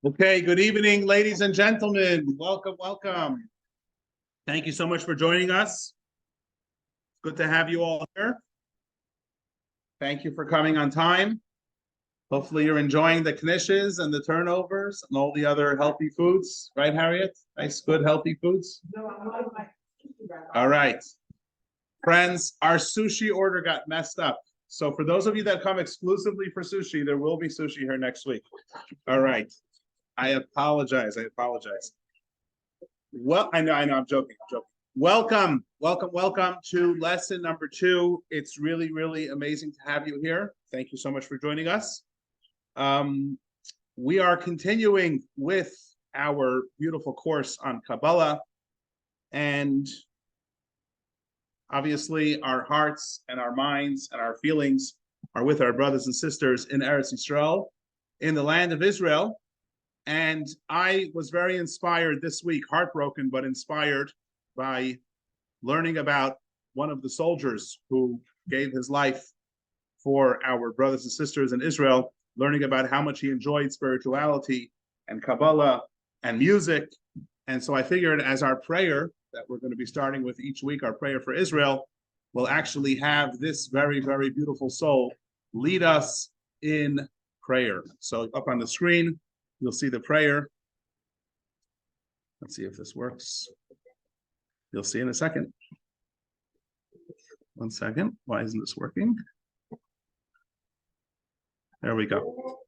Okay, good evening, ladies and gentlemen. Welcome, welcome. Thank you so much for joining us. Good to have you all here. Thank you for coming on time. Hopefully you're enjoying the knishes and the turnovers and all the other healthy foods. Right, Harriet? Nice, good, healthy foods? All right. Friends, our sushi order got messed up. So for those of you that come exclusively for sushi, there will be sushi here next week. All right. I apologize. Well, I know, I'm joking. Welcome to lesson number 2. It's really, really amazing to have you here. Thank you so much for joining us. We are continuing with our beautiful course on Kabbalah, and obviously our hearts and our minds and our feelings are with our brothers and sisters in Eretz Yisrael, in the land of Israel. And I was very inspired this week, heartbroken, but inspired by learning about one of the soldiers who gave his life for our brothers and sisters in Israel, learning about how much he enjoyed spirituality and Kabbalah and music. And so I figured as our prayer that we're going to be starting with each week, our prayer for Israel, will actually have this very, very beautiful soul lead us in prayer. So up on the screen, you'll see the prayer. Let's see if this works. You'll see in a second. One second. Why isn't this working? There we go.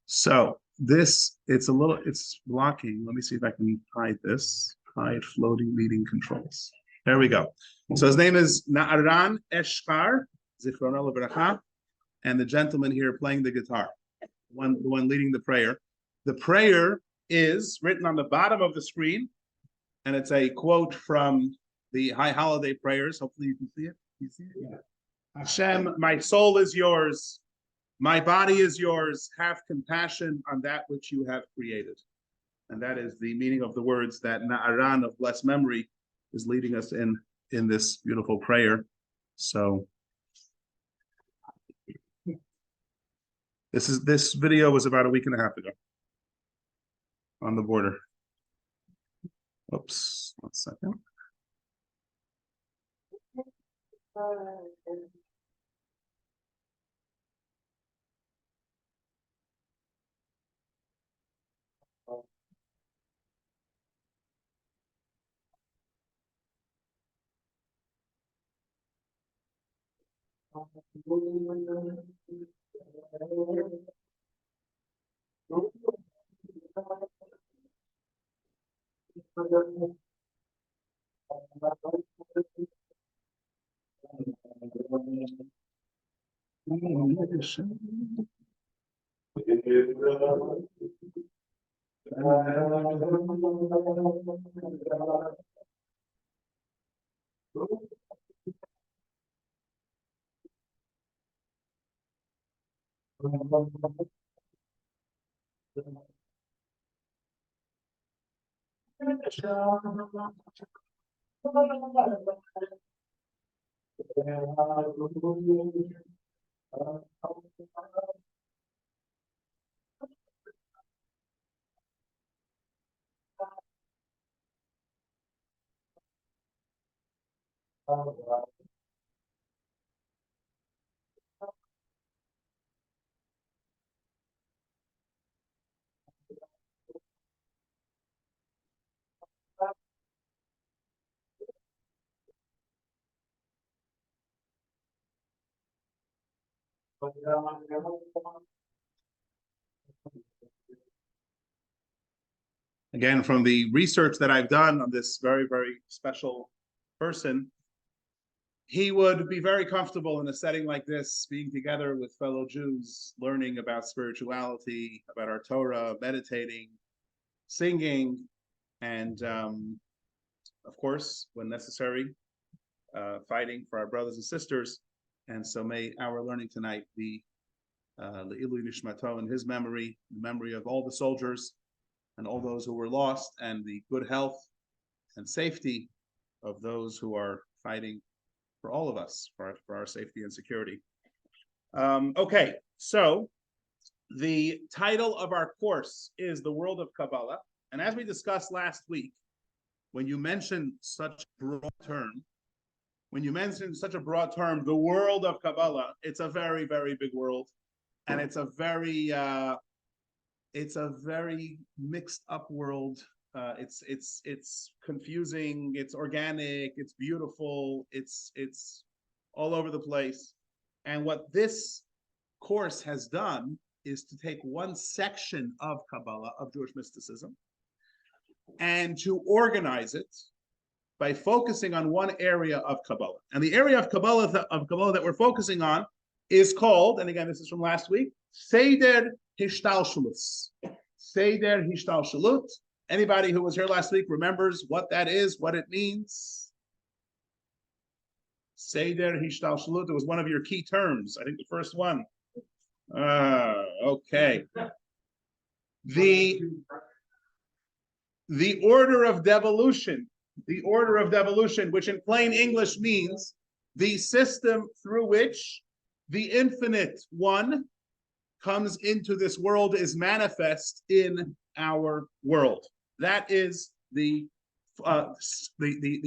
So this, it's blocking. Let me see if I can hide this. Hide floating meeting controls. There we go. So his name is Na'aran Eshkar, Zichrono Lebracha, and the gentleman here playing the guitar, the one leading the prayer. The prayer is written on the bottom of the screen, and it's a quote from the High Holiday prayers. Hopefully you can see it. You see it? Yeah. Hashem, my soul is yours. My body is yours. Have compassion on that which you have created. And that is the meaning of the words that Na'aran of blessed memory is leading us in this beautiful prayer. So this video was about a week and a half ago on the border. Oops, 1 second. Again, from the research that I've done on this very, very special person, he would be very comfortable in a setting like this, being together with fellow Jews, learning about spirituality, about our Torah, meditating, singing, and of course, when necessary, fighting for our brothers and sisters. And so may our learning tonight be Le'ilui Nishmato in his memory, the memory of all the soldiers and all those who were lost, and the good health and safety of those who are fighting for all of us, for our safety and security. Okay, so The title of our course is The World of Kabbalah. And as we discussed last week, when you mention such a broad term, the world of Kabbalah, it's a very, very big world. And it's a very mixed up world. It's confusing, it's organic, it's beautiful, it's all over the place. And what this course has done is to take one section of Kabbalah, of Jewish mysticism, and to organize it by focusing on one area of Kabbalah. And the area of Kabbalah that we're focusing on is called, and again, this is from last week, Seder Hishtalshalut. Seder Hishtalshalut. Anybody who was here last week remembers what that is, what it means? Seder Hishtalshalut. It was one of your key terms. I think the first one. Okay. The order of devolution. The order of devolution, which in plain English means the system through which the infinite one comes into this world, is manifest in our world. That is the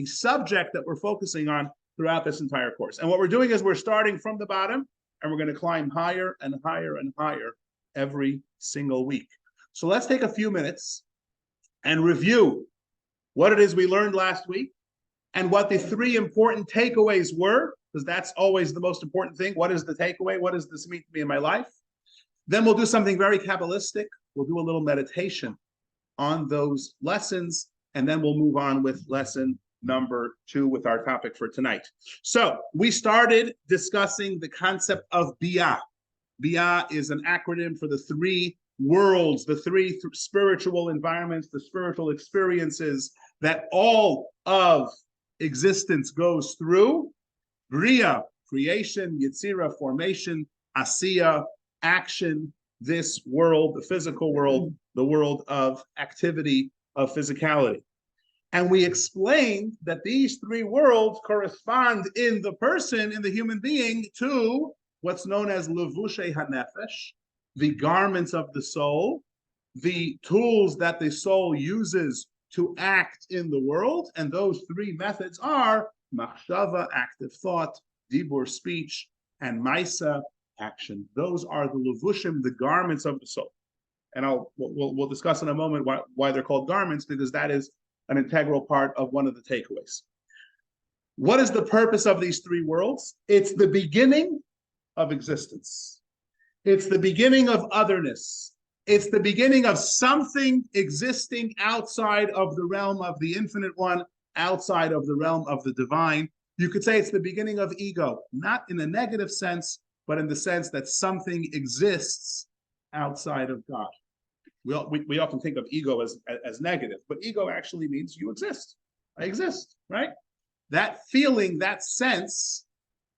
subject that we're focusing on throughout this entire course. And what we're doing is we're starting from the bottom, and we're going to climb higher and higher and higher every single week. So let's take a few minutes and review what it is we learned last week and what the three important takeaways were, because that's always the most important thing. What is the takeaway? What does this mean to me in my life? Then we'll do something very Kabbalistic. We'll do a little meditation on those lessons, and then we'll move on with lesson number 2 with our topic for tonight. So we started discussing the concept of Biyah. Biyah is an acronym for the three worlds, the three spiritual environments, the spiritual experiences that all of existence goes through. Bria, creation; Yetzira, formation; Asiya, action. This world, the physical world, the world of activity, of physicality. And we explained that these three worlds correspond in the person, in the human being, to what's known as levushe hanefesh, the garments of the soul, the tools that the soul uses to act in the world. And those three methods are machshava, active thought; dibur, speech; and maisa, action. Those are the levushim, the garments of the soul. And we'll discuss in a moment why they're called garments, because that is an integral part of one of the takeaways. What is the purpose of these three worlds? It's the beginning of existence. It's the beginning of otherness. It's the beginning of something existing outside of the realm of the infinite one, outside of the realm of the divine. You could say it's the beginning of ego, not in a negative sense, but in the sense that something exists outside of God. We often think of ego as negative, but ego actually means you exist. I exist, right? That feeling, that sense,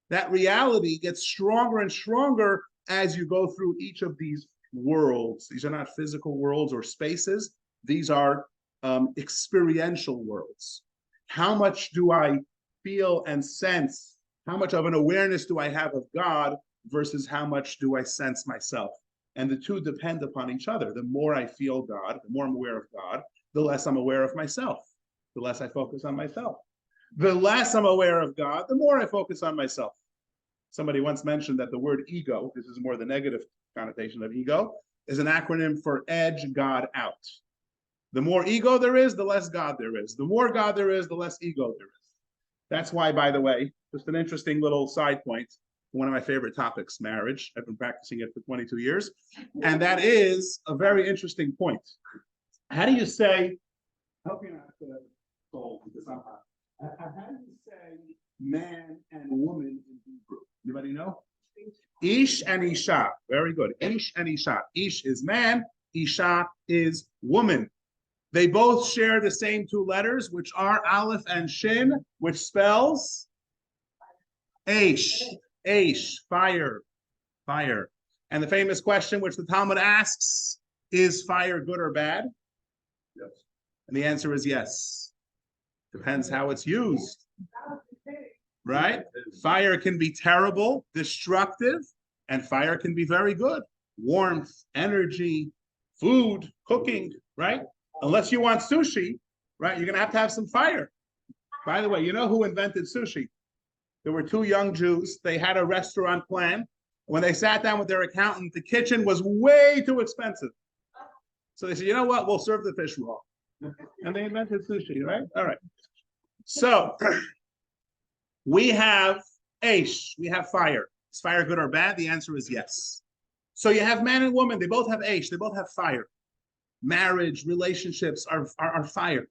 that reality gets stronger and stronger as you go through each of these worlds. These are not physical worlds or spaces. These are experiential worlds. How much do I feel and sense? How much of an awareness do I have of God versus how much do I sense myself? And the two depend upon each other. The more I feel God, the more I'm aware of God, the less I'm aware of myself, the less I focus on myself. The less I'm aware of God, the more I focus on myself. Somebody once mentioned that the word ego, this is more the negative connotation of ego, is an acronym for edge God out. The more ego there is, the less God there is. The more God there is, the less ego there is. That's why, by the way, just an interesting little side point, one of my favorite topics, marriage. I've been practicing it for 22 years. And that is a very interesting point. How do you say, I hope you're not sold because I'm hot. How do you say man and woman in Hebrew? Anybody know? Ish and Isha. Very good. Ish and Isha. Ish is man. Isha is woman. They both share the same two letters, which are Aleph and Shin, which spells Aish. Aish, fire, fire. And the famous question which the Talmud asks, is fire good or bad? Yes. And the answer is yes. Depends how it's used. Right? Fire can be terrible, destructive, and fire can be very good. warmth, energy, food, cooking, right? Unless you want sushi, right? You're going to have some fire. By the way, you know who invented sushi? There were two young Jews. They had a restaurant plan. When they sat down with their accountant, the kitchen was way too expensive. So they said, you know what? We'll serve the fish raw. And they invented sushi, right? All right. So we have Aish. We have fire. Is fire good or bad? The answer is yes. So you have man and woman. They both have Aish. They both have fire. Marriage, relationships are fire.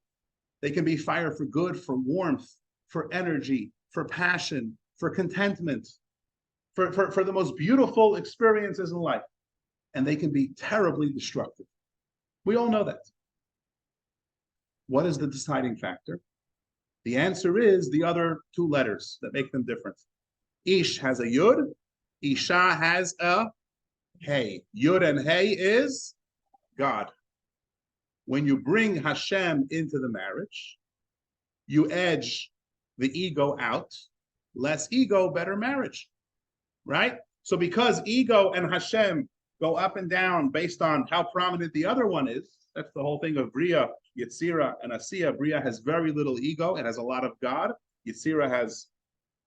They can be fire for good, for warmth, for energy, for passion, for contentment, for the most beautiful experiences in life. And they can be terribly destructive. We all know that. What is the deciding factor? The answer is the other two letters that make them different. Ish has a Yud. Isha has a Hey. Yud and Hey is God. When you bring Hashem into the marriage, you edge the ego out. Less ego, better marriage, right? So because ego and Hashem go up and down based on how prominent the other one is, that's the whole thing of Bria, Yetzira, and Asiya. Bria has very little ego. It has a lot of God. Yetzira has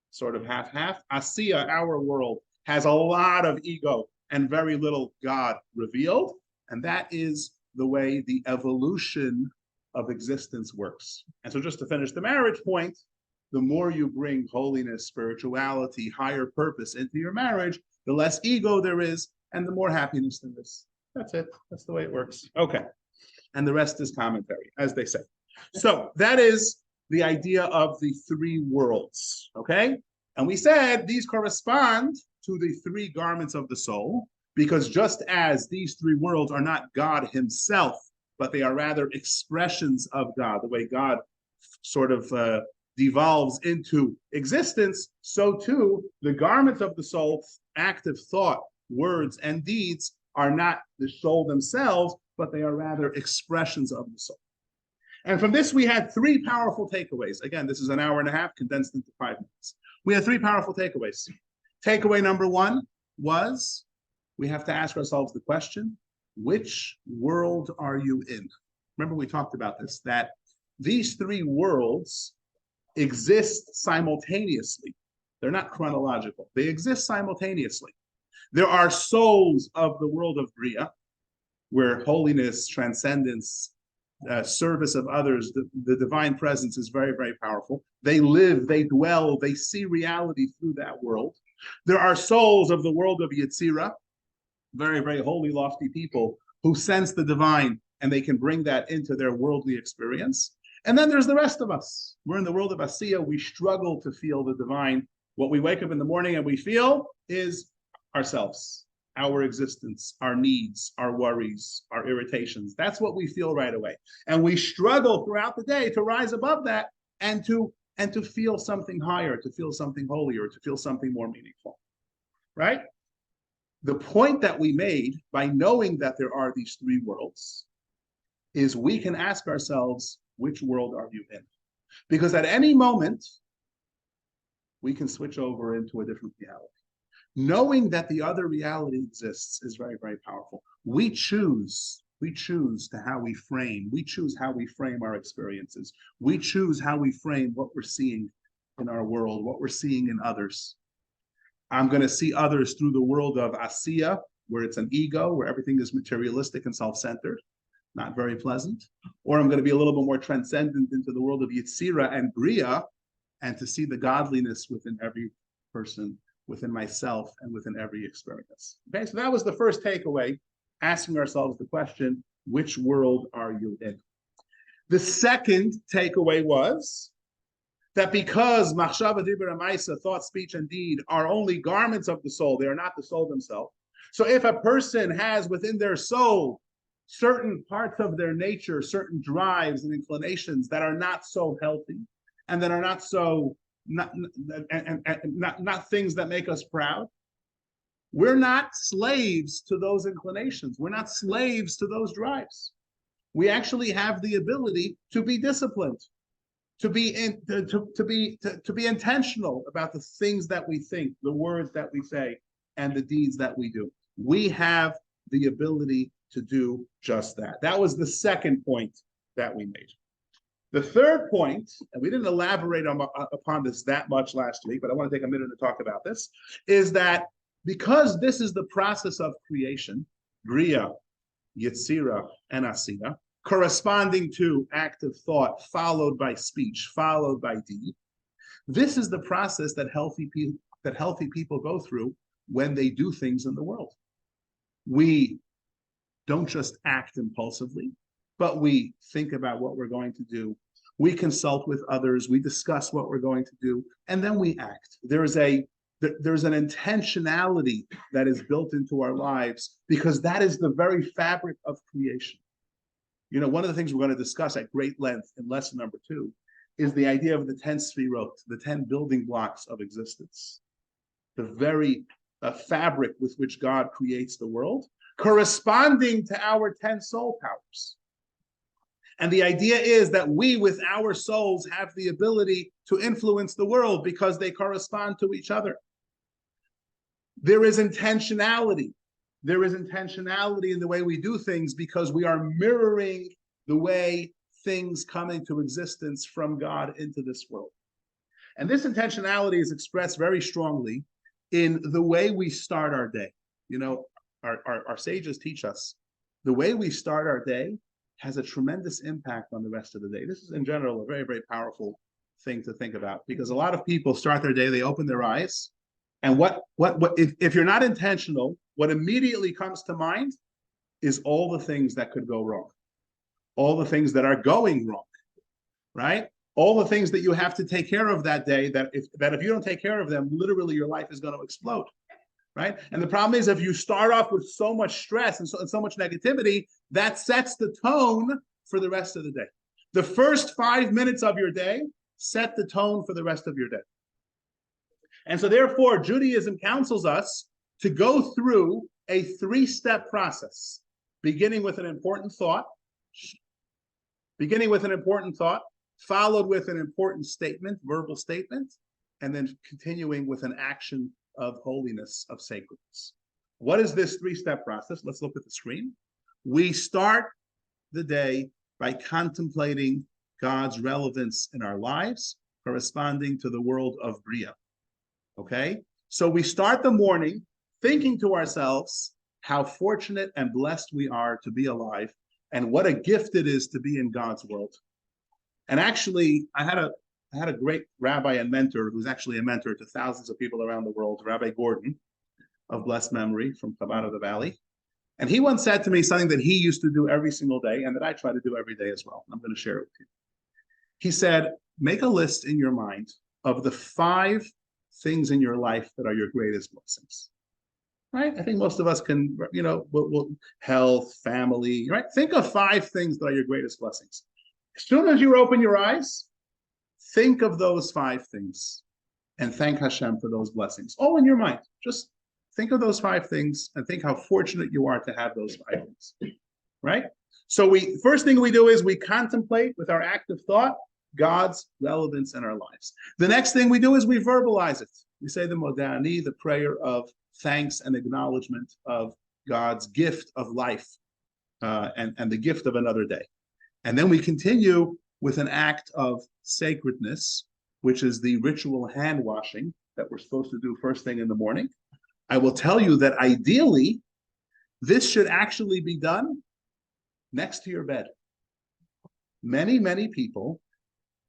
sort of half-half. Asiya, our world, has a lot of ego and very little God revealed. And that is the way the evolution of existence works. And so just to finish the marriage point, the more you bring holiness, spirituality, higher purpose into your marriage, the less ego there is and the more happiness there is. That's it. That's the way it works. Okay. And the rest is commentary, as they say. So that is the idea of the three worlds, okay? And we said these correspond to the three garments of the soul, because just as these three worlds are not God himself, but they are rather expressions of God, the way God sort of devolves into existence, so too the garments of the soul, active thought, words, and deeds are not the soul themselves, but they are rather expressions of the soul. And from this, we had three powerful takeaways. Again, this is an hour and a half condensed into 5 minutes. We had three powerful takeaways. Takeaway number one was we have to ask ourselves the question, which world are you in? Remember, we talked about this, that these three worlds exist simultaneously. They're not chronological. They exist simultaneously. There are souls of the world of Bria, where holiness, transcendence, service of others, the divine presence is very, very powerful. They live, they dwell, they see reality through that world. There are souls of the world of Yetzira, very, very holy, lofty people who sense the divine and they can bring that into their worldly experience. And then there's the rest of us. We're in the world of Asiya. We struggle to feel the divine. What we wake up in the morning and we feel is ourselves, our existence, our needs, our worries, our irritations. That's what we feel right away. And we struggle throughout the day to rise above that and to feel something higher, to feel something holier, to feel something more meaningful, right? The point that we made by knowing that there are these three worlds is we can ask ourselves, which world are you in? Because at any moment, we can switch over into a different reality. Knowing that the other reality exists is very, very powerful. We choose to how we frame. We choose how we frame our experiences. We choose how we frame what we're seeing in our world, what we're seeing in others. I'm going to see others through the world of Asiya, where it's an ego, where everything is materialistic and self-centered, not very pleasant. Or I'm going to be a little bit more transcendent into the world of Yetzira and Bria, and to see the godliness within every person, within myself, and within every experience. Okay, so that was the first takeaway, asking ourselves the question, which world are you in? The second takeaway was that because machshava, dibur, and ma'isa, thought, speech, and deed, are only garments of the soul, they are not the soul themselves. So if a person has within their soul certain parts of their nature, certain drives and inclinations that are not so healthy, and that are not so not things that make us proud, we're not slaves to those inclinations. We're not slaves to those drives. We actually have the ability to be disciplined, to be intentional about the things that we think, the words that we say, and the deeds that we do. We have the ability to do just that. That was the second point that we made. The third point, and we didn't elaborate upon this that much last week, but I want to take a minute to talk about this, is that because this is the process of creation, Bria, Yetzira, and Asiya, corresponding to active thought, followed by speech, followed by deed, this is the process that healthy people go through when they do things in the world. We don't just act impulsively, but we think about what we're going to do. We consult with others. We discuss what we're going to do, and then we act. There's an intentionality that is built into our lives because that is the very fabric of creation. You know, one of the things we're going to discuss at great length in lesson number 2 is the idea of the 10 sefirot, the 10 building blocks of existence, the very fabric with which God creates the world, corresponding to our 10 soul powers. And the idea is that we, with our souls, have the ability to influence the world because they correspond to each other. There is intentionality. There is intentionality in the way we do things because we are mirroring the way things come into existence from God into this world. And this intentionality is expressed very strongly in the way we start our day. You know, our sages teach us the way we start our day has a tremendous impact on the rest of the day. This is, in general, a very, very powerful thing to think about because a lot of people start their day, they open their eyes, and if you're not intentional, what immediately comes to mind is all the things that could go wrong, all the things that are going wrong, right? All the things that you have to take care of that day that if you don't take care of them, literally your life is going to explode. Right? And the problem is if you start off with so much stress and so much negativity, that sets the tone for the rest of the day. The first 5 minutes of your day set the tone for the rest of your day. And so therefore, Judaism counsels us to go through a 3-step process, beginning with an important thought, followed with an important statement, verbal statement, and then continuing with an action of holiness, of sacredness. What is this 3-step process? Let's look at the screen. We start the day by contemplating God's relevance in our lives, corresponding to the world of Bria. Okay? So we start the morning thinking to ourselves how fortunate and blessed we are to be alive and what a gift it is to be in God's world. And actually, I had a great rabbi and mentor who's actually a mentor to thousands of people around the world, Rabbi Gordon, of blessed memory from Chabad of the Valley. And he once said to me something that he used to do every single day and that I try to do every day as well. I'm going to share it with you. He said, make a list in your mind of the 5 things in your life that are your greatest blessings. Right? I think most of us can, you know, health, family, right? Think of 5 things that are your greatest blessings. As soon as you open your eyes, think of those 5 things and thank Hashem for those blessings. All in your mind. Just think of those 5 things and think how fortunate you are to have those 5 things. Right? So first thing we do is we contemplate with our active thought God's relevance in our lives. The next thing we do is we verbalize it. We say the Modani, the prayer of thanks and acknowledgement of God's gift of life and the gift of another day. And then we continue with an act of sacredness, which is the ritual hand washing that we're supposed to do first thing in the morning. I will tell you that ideally, this should actually be done next to your bed. Many, many people,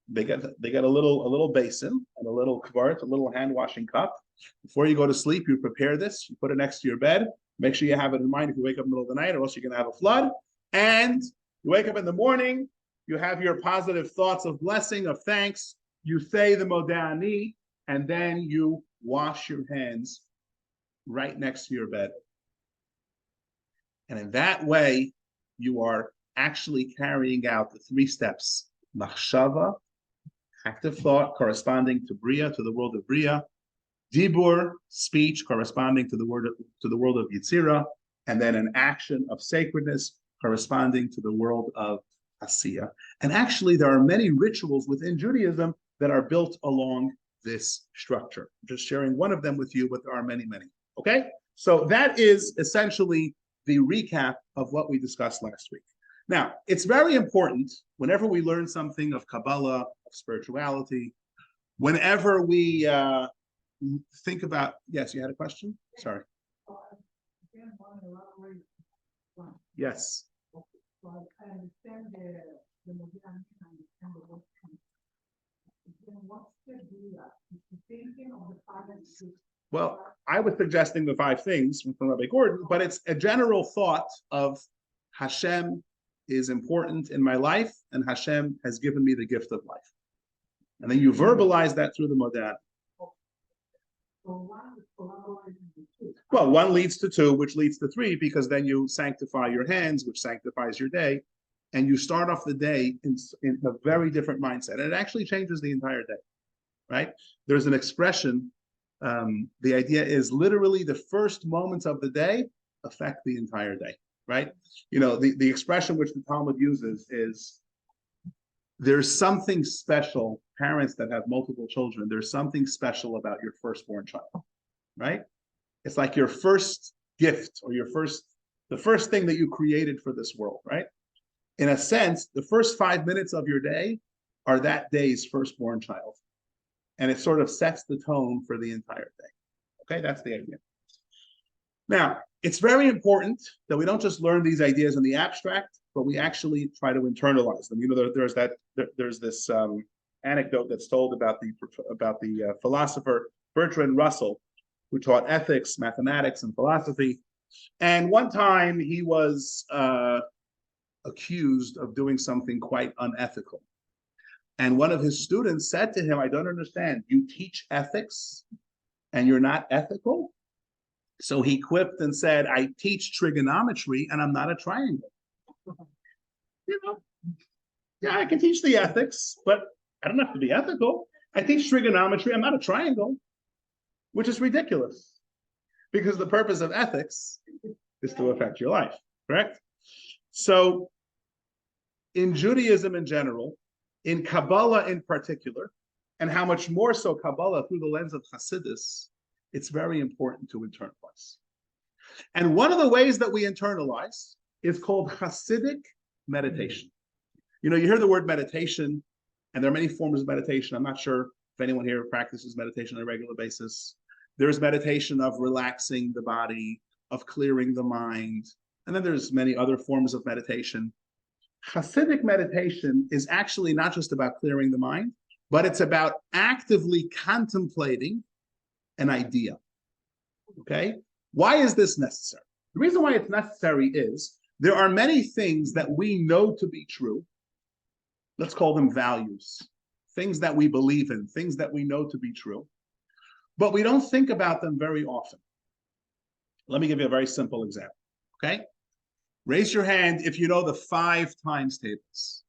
they get a little basin and a little kvart, a little hand washing cup. Before you go to sleep, you prepare this, you put it next to your bed. Make sure you have it in mind if you wake up in the middle of the night, or else you're going to have a flood. And you wake up in the morning, you have your positive thoughts of blessing, of thanks. You say the Modani, and then you wash your hands right next to your bed. And in that way, you are actually carrying out the 3 steps. Machshava, active thought corresponding to Bria, to the world of Bria. Dibur, speech corresponding to the world of Yetzira. And then an action of sacredness corresponding to the world of Asiya. And actually, there are many rituals within Judaism that are built along this structure. I'm just sharing one of them with you, but there are many, many. Okay? So that is essentially the recap of what we discussed last week. Now, it's very important whenever we learn something of Kabbalah, of spirituality, whenever we think about, yes, you had a question? Sorry. Yes. Well, I was suggesting the 5 things from Rabbi Gordon, but it's a general thought of Hashem is important in my life, and Hashem has given me the gift of life. And then you verbalize that through the modality. Well, 1 leads to 2, which leads to 3, because then you sanctify your hands, which sanctifies your day, and you start off the day in a very different mindset. And it actually changes the entire day, right? There's an expression, the idea is literally the first moments of the day affect the entire day, right? You know, the expression which the Talmud uses is, there's something special, parents that have multiple children, there's something special about your firstborn child, right? It's like your first gift, or the first thing that you created for this world, right? In a sense, the first 5 minutes of your day are that day's firstborn child. And it sort of sets the tone for the entire day. Okay, that's the idea. Now, it's very important that we don't just learn these ideas in the abstract, but we actually try to internalize them. You know, there's this anecdote that's told about the philosopher Bertrand Russell, who taught ethics, mathematics, and philosophy. And one time he was accused of doing something quite unethical. And one of his students said to him, I don't understand, you teach ethics and you're not ethical? So he quipped and said, I teach trigonometry and I'm not a triangle. You know, yeah, I can teach the ethics, but I don't have to be ethical. I teach trigonometry, I'm not a triangle, which is ridiculous, because the purpose of ethics is to affect your life, correct? So in Judaism in general, in Kabbalah in particular, and how much more so Kabbalah through the lens of Hasidus, it's very important to internalize. And one of the ways that we internalize is called Hasidic meditation. You know, you hear the word meditation, and there are many forms of meditation. I'm not sure if anyone here practices meditation on a regular basis. There's meditation of relaxing the body, of clearing the mind, and then there's many other forms of meditation. Hasidic meditation is actually not just about clearing the mind, but it's about actively contemplating an idea. Okay? Why is this necessary? The reason why it's necessary is there are many things that we know to be true. Let's call them values, things that we believe in, things that we know to be true, but we don't think about them very often. Let me give you a very simple example, okay? Raise your hand if you know the 5 times tables.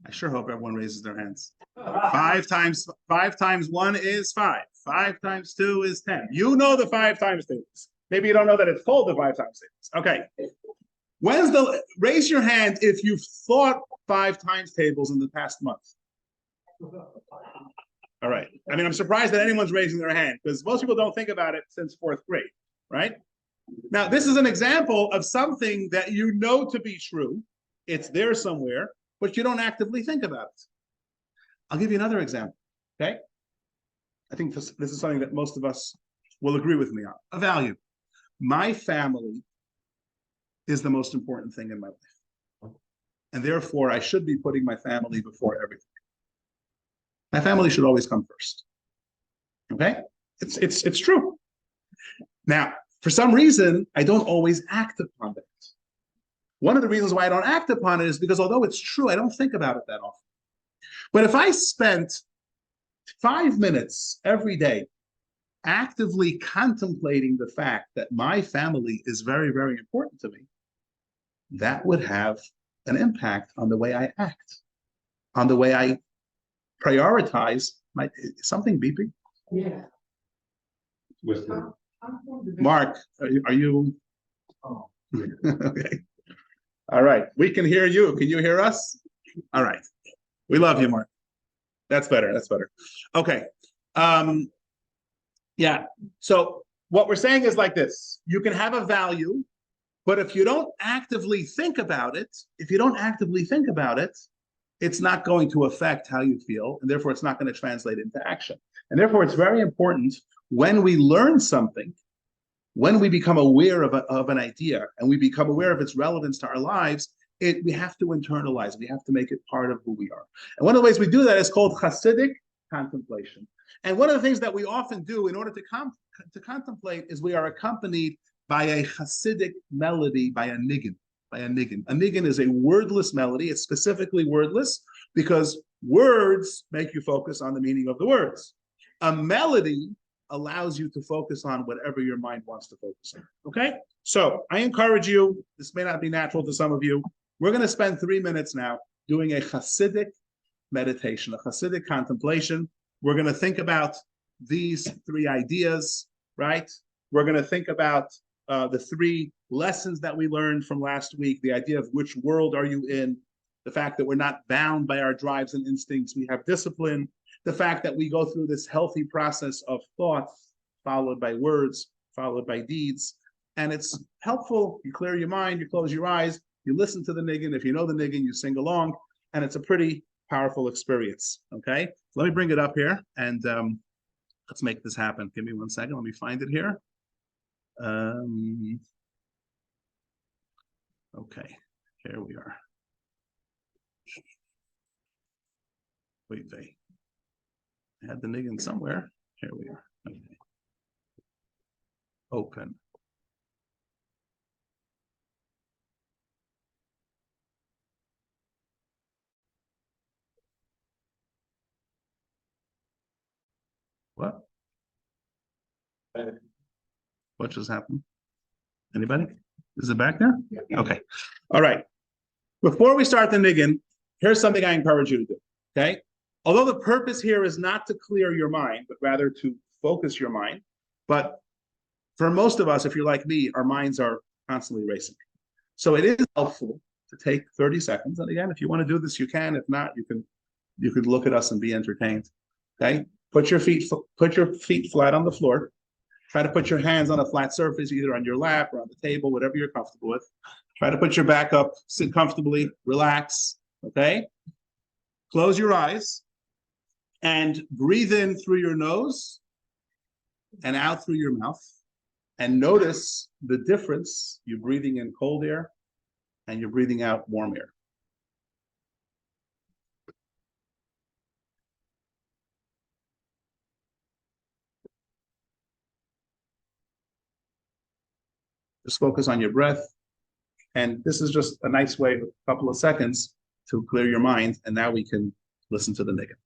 I sure hope everyone raises their hands. 5 times 1 is 5. 5 times 2 is 10. You know the 5 times tables. Maybe you don't know that it's called the 5 times tables. Okay. Raise your hand if you've thought 5 times tables in the past month. All right. I mean, I'm surprised that anyone's raising their hand, because most people don't think about it since 4th grade, right? Now, this is an example of something that you know to be true. It's there somewhere, but you don't actively think about it. I'll give you another example, okay? I think this is something that most of us will agree with me on. A value. My family is the most important thing in my life. And therefore, I should be putting my family before everything. My family should always come first. Okay? It's true. Now, for some reason, I don't always act upon that. One of the reasons why I don't act upon it is because although it's true, I don't think about it that often. But if I spent 5 minutes every day actively contemplating the fact that my family is very, very important to me, that would have an impact on the way I act, on the way I prioritize my, something beeping? Yeah. Mark, are you? Oh. Okay. All right. We can hear you. Can you hear us? All right. We love you, Mark. That's better. That's better. Okay. Yeah. So what we're saying is like this: you can have a value, but if you don't actively think about it, it's not going to affect how you feel, and therefore it's not going to translate into action. And therefore, it's very important when we learn something, when we become aware of an idea and we become aware of its relevance to our lives, we have to internalize it. We have to make it part of who we are. And one of the ways we do that is called Hasidic contemplation. And one of the things that we often do in order to contemplate is we are accompanied by a Hasidic melody, by a niggin. A niggin is a wordless melody. It's specifically wordless because words make you focus on the meaning of the words. A melody allows you to focus on whatever your mind wants to focus on. Okay? So I encourage you, this may not be natural to some of you, we're going to spend 3 minutes now doing a Hasidic meditation, a Hasidic contemplation. We're going to think about these 3 ideas, right? We're going to think about the 3 lessons that we learned from last week, the idea of which world are you in, the fact that we're not bound by our drives and instincts, we have discipline, the fact that we go through this healthy process of thoughts, followed by words, followed by deeds. And it's helpful. You clear your mind, you close your eyes, you listen to the niggin. If you know the niggin, you sing along. And it's a pretty powerful experience. Okay? Let me bring it up here and let's make this happen. Give me 1 second. Let me find it here. Okay, here we are. Wait. I had the niggin somewhere. Here we are. Okay. Open. What? What just happened? Anybody? Is it back there? Yeah. Okay. All right. Before we start the niggin, here's something I encourage you to do. Okay. Although the purpose here is not to clear your mind, but rather to focus your mind. But for most of us, if you're like me, our minds are constantly racing. So it is helpful to take 30 seconds. And again, if you want to do this, you can. If not, you can look at us and be entertained. Okay. Put your feet flat on the floor. Try to put your hands on a flat surface, either on your lap or on the table, whatever you're comfortable with. Try to put your back up, sit comfortably, relax, okay? Close your eyes and breathe in through your nose and out through your mouth. And notice the difference. You're breathing in cold air and you're breathing out warm air. Just focus on your breath. And this is just a nice way, a couple of seconds to clear your mind. And now we can listen to the niggin.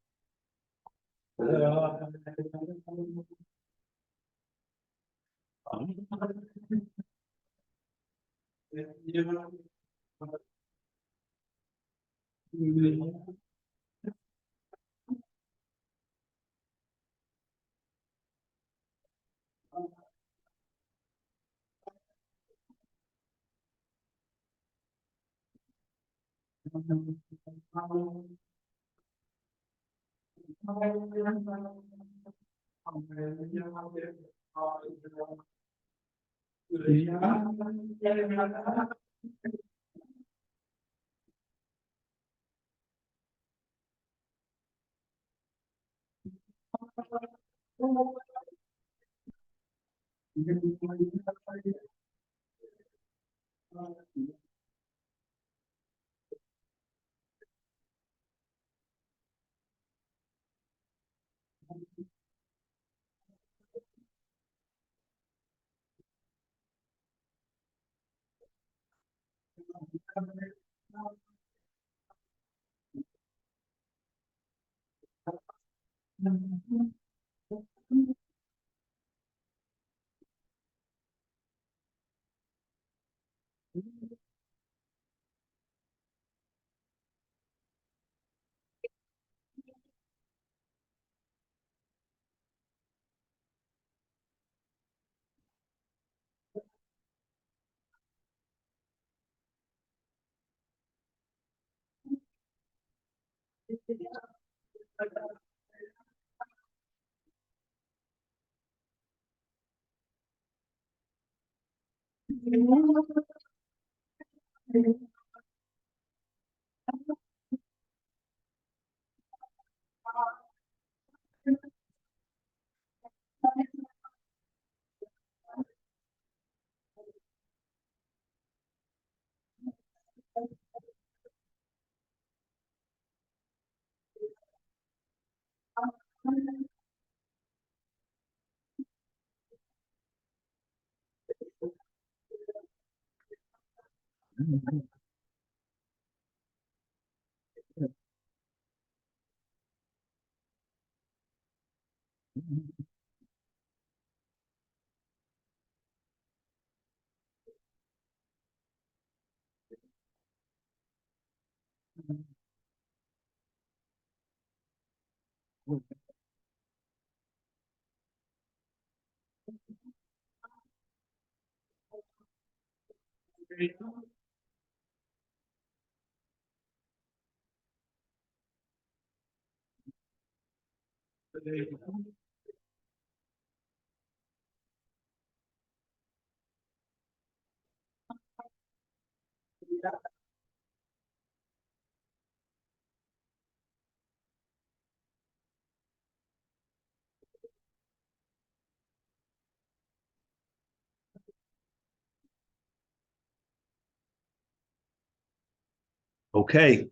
Okay,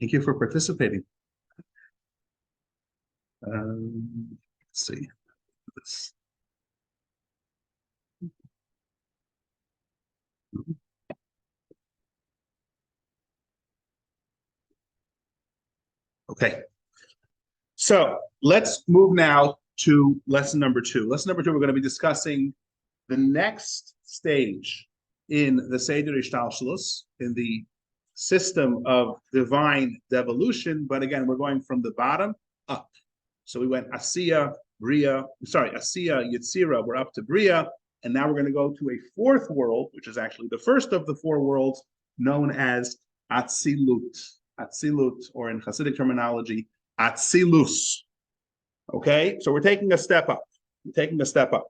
thank you for participating. Let's see this. Okay, so let's move now to lesson number two. Lesson number two, we're going to be discussing the next stage in the Seder Ishtalshelus, in the system of divine devolution. But again, we're going from the bottom up. So we went Asiya, Bria, Asiya, Yetzira, we're up to Bria, and now we're going to go to a fourth world, which is actually the first of the four worlds, known as Atzilut. Atzilut, or in Hasidic terminology, Atzilus. Okay, so we're taking a step up. We're taking a step up.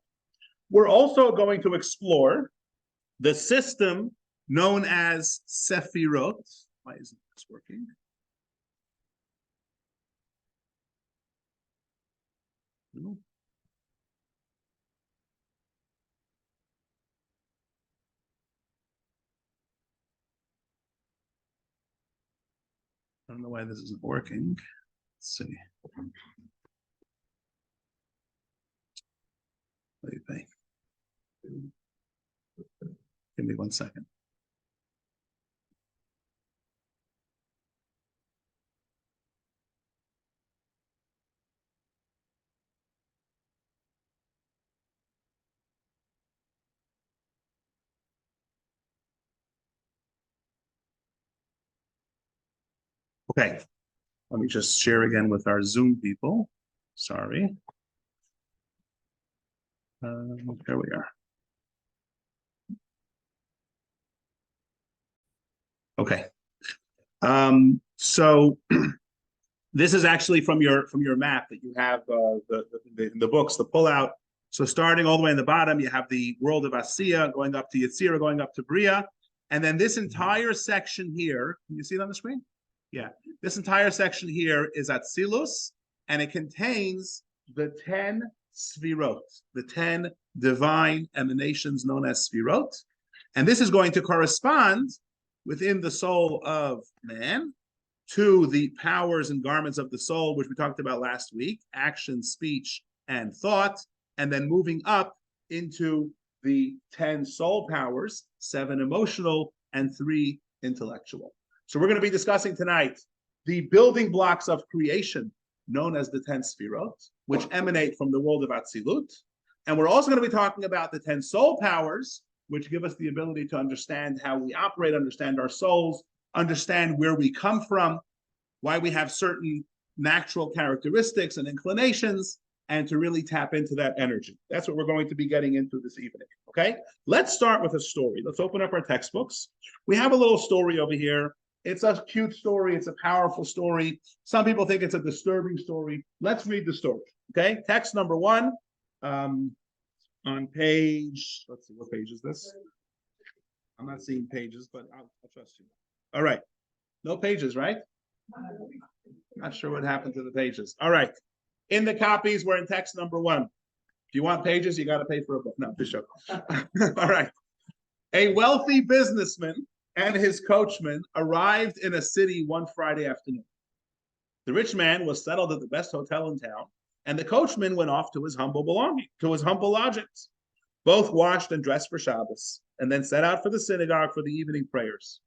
We're also going to explore the system known as sefirot. Why isn't this working? No. I don't know why this isn't working. Let's see. What do you think? Give me 1 second. Okay, let me just share again with our Zoom people. Sorry. Here we are. Okay. So this is actually from your map that you have the books, the pullout. So starting all the way in the bottom, you have the world of Asiya going up to Yetzirah, going up to Bria, and then this entire section here. Can you see it on the screen? Yeah, this entire section here is Atzilus, and it contains the 10 sefirot, the 10 divine emanations known as sefirot, and this is going to correspond within the soul of man to the powers and garments of the soul, which we talked about last week, action, speech, and thought, and then moving up into the 10 soul powers, 7 emotional, and 3 intellectual. So we're going to be discussing tonight the building blocks of creation, known as the 10 sefirot, which emanate from the world of Atzilut. And we're also going to be talking about the 10 soul powers, which give us the ability to understand how we operate, understand our souls, understand where we come from, why we have certain natural characteristics and inclinations, and to really tap into that energy. That's what we're going to be getting into this evening, okay? Let's start with a story. Let's open up our textbooks. We have a little story over here. It's a cute story. It's a powerful story. Some people think it's a disturbing story. Let's read the story, okay? Text number 1 on page, let's see, what page is this? I'm not seeing pages, but I'll trust you. All right. No pages, right? Not sure what happened to the pages. All right. In the copies, we're in text number 1. If you want pages, you got to pay for a book. No, for sure. All right. A wealthy businessman and his coachman arrived in a city one Friday afternoon. The rich man was settled at the best hotel in town, and the coachman went off to his humble lodgings. Both washed and dressed for Shabbos, and then set out for the synagogue for the evening prayers.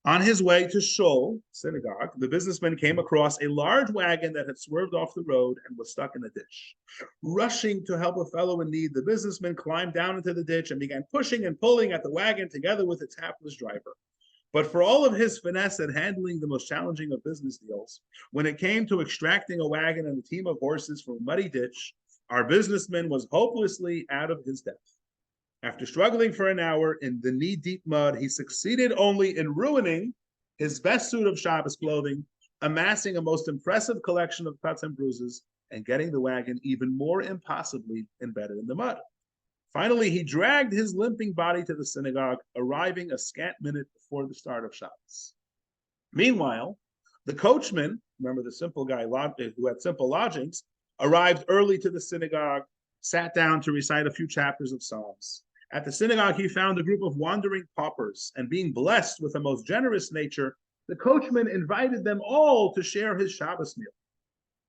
On his way to Shul, synagogue, the businessman came across a large wagon that had swerved off the road and was stuck in a ditch. Rushing to help a fellow in need, the businessman climbed down into the ditch and began pushing and pulling at the wagon together with its hapless driver. But for all of his finesse at handling the most challenging of business deals, when it came to extracting a wagon and a team of horses from a muddy ditch, our businessman was hopelessly out of his depth. After struggling for an hour in the knee-deep mud, he succeeded only in ruining his best suit of Shabbos clothing, amassing a most impressive collection of cuts and bruises, and getting the wagon even more impossibly embedded in the mud. Finally, he dragged his limping body to the synagogue, arriving a scant minute before the start of Shabbos. Meanwhile, the coachman, remember the simple guy who had simple lodgings, arrived early to the synagogue, sat down to recite a few chapters of Psalms. At the synagogue, he found a group of wandering paupers, and being blessed with a most generous nature, the coachman invited them all to share his Shabbos meal.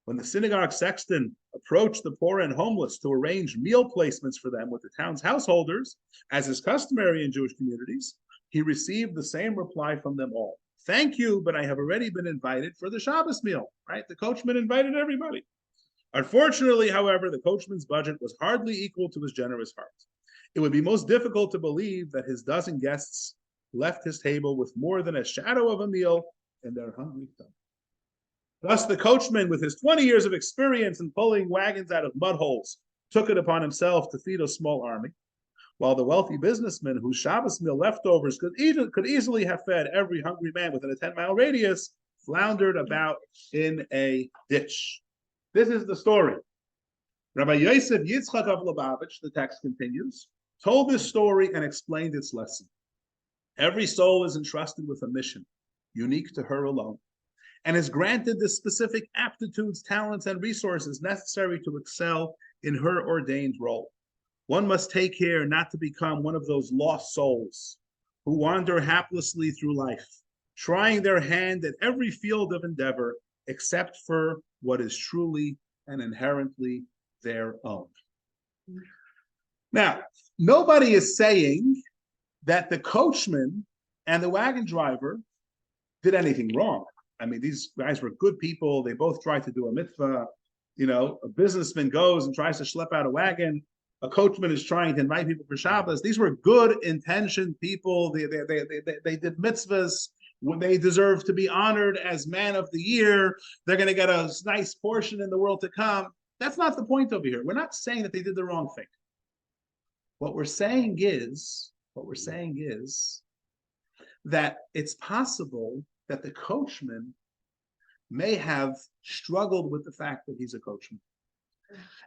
When the synagogue sexton approached the poor and homeless to arrange meal placements for them with the town's householders, as is customary in Jewish communities, he received the same reply from them all. Thank you, but I have already been invited for the Shabbos meal, right? The coachman invited everybody. Unfortunately, however, the coachman's budget was hardly equal to his generous heart. It would be most difficult to believe that his dozen guests left his table with more than a shadow of a meal in their hungry stomachs. Thus, the coachman, with his 20 years of experience in pulling wagons out of mud holes, took it upon himself to feed a small army, while the wealthy businessman, whose Shabbos meal leftovers could easily have fed every hungry man within a 10-mile radius, floundered about in a ditch. This is the story. Rabbi Yosef Yitzchak of Lubavitch, the text continues, told this story and explained its lesson. Every soul is entrusted with a mission, unique to her alone, and is granted the specific aptitudes, talents, and resources necessary to excel in her ordained role. One must take care not to become one of those lost souls who wander haplessly through life, trying their hand at every field of endeavor except for what is truly and inherently their own. Now, nobody is saying that the coachman and the wagon driver did anything wrong. I mean, these guys were good people. They both tried to do a mitzvah. You know, a businessman goes and tries to schlep out a wagon. A coachman is trying to invite people for Shabbos. These were good-intentioned people. They did mitzvahs. When they deserve to be honored as man of the year, they're going to get a nice portion in the world to come. That's not the point over here. We're not saying that they did the wrong thing. What we're saying is that it's possible that the coachman may have struggled with the fact that he's a coachman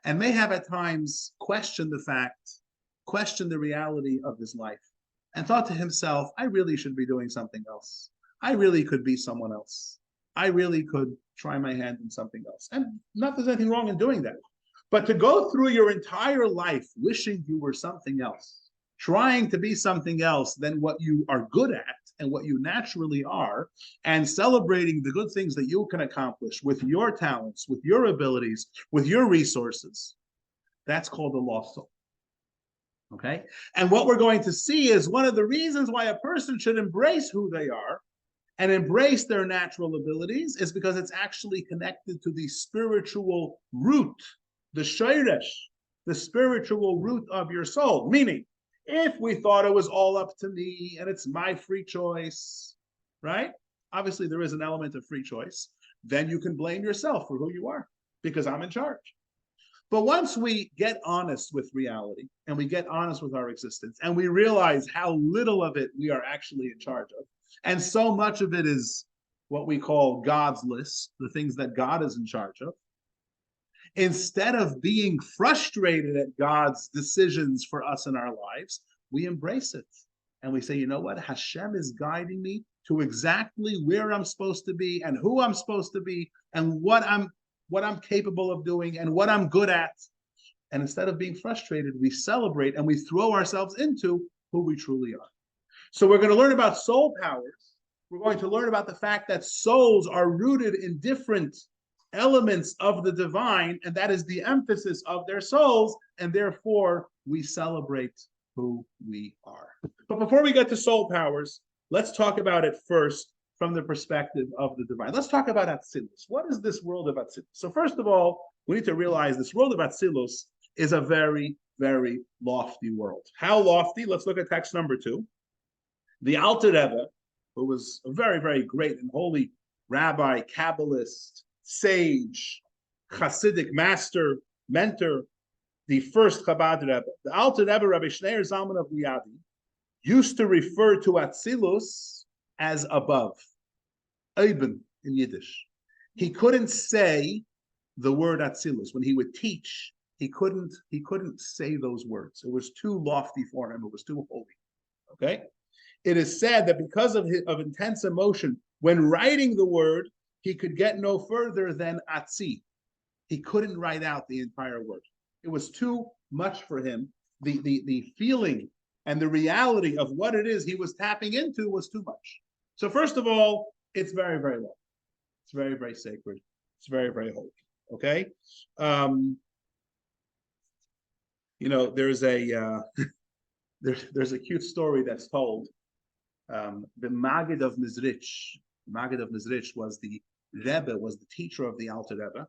and may have at times questioned the reality of his life and thought to himself, I really should be doing something else. I really could be someone else. I really could try my hand in something else. And not that there's anything wrong in doing that. But to go through your entire life wishing you were something else, trying to be something else than what you are good at and what you naturally are, and celebrating the good things that you can accomplish with your talents, with your abilities, with your resources, that's called a lost soul. Okay? And what we're going to see is one of the reasons why a person should embrace who they are and embrace their natural abilities is because it's actually connected to the spiritual root, the shayresh, the spiritual root of your soul. Meaning, if we thought it was all up to me and it's my free choice, right? Obviously, there is an element of free choice. Then you can blame yourself for who you are because I'm in charge. But once we get honest with reality and we get honest with our existence and we realize how little of it we are actually in charge of, and so much of it is what we call God's list, the things that God is in charge of, instead of being frustrated at God's decisions for us in our lives, we embrace it. and we say, you know what? Hashem is guiding me to exactly where I'm supposed to be and who I'm supposed to be and what I'm capable of doing and what I'm good at. And instead of being frustrated, we celebrate and we throw ourselves into who we truly are. So we're going to learn about soul powers. We're going to learn about the fact that souls are rooted in different elements of the divine, and that is the emphasis of their souls, and therefore we celebrate who we are. But before we get to soul powers, let's talk about it first from the perspective of the divine. Let's talk about Atzilus. What is this world of Atzilus? So first of all, we need to realize this world of Atzilus is a very, very lofty world. How lofty? Let's look at text number 2. The Alter Rebbe, who was a very, very great and holy rabbi, Kabbalist, sage, Hasidic master, mentor, the first Chabad Rebbe, the Alter Rebbe, Rabbi Shneur Zalman of Liadi, used to refer to Atzilus as above, Eiben in Yiddish. He couldn't say the word Atzilus. When he would teach, he couldn't say those words. It was too lofty for him. It was too holy. Okay? It is said that because of intense emotion, when writing the word, he could get no further than Atzi. He couldn't write out the entire word. It was too much for him. The feeling and the reality of what it is he was tapping into was too much. So first of all, it's very, very low. It's very, very sacred. It's very, very holy. Okay? There's a there's a cute story that's told. The Maggid of Northridge. Maggid of Northridge was the Rebbe, was the teacher of the Alter Rebbe.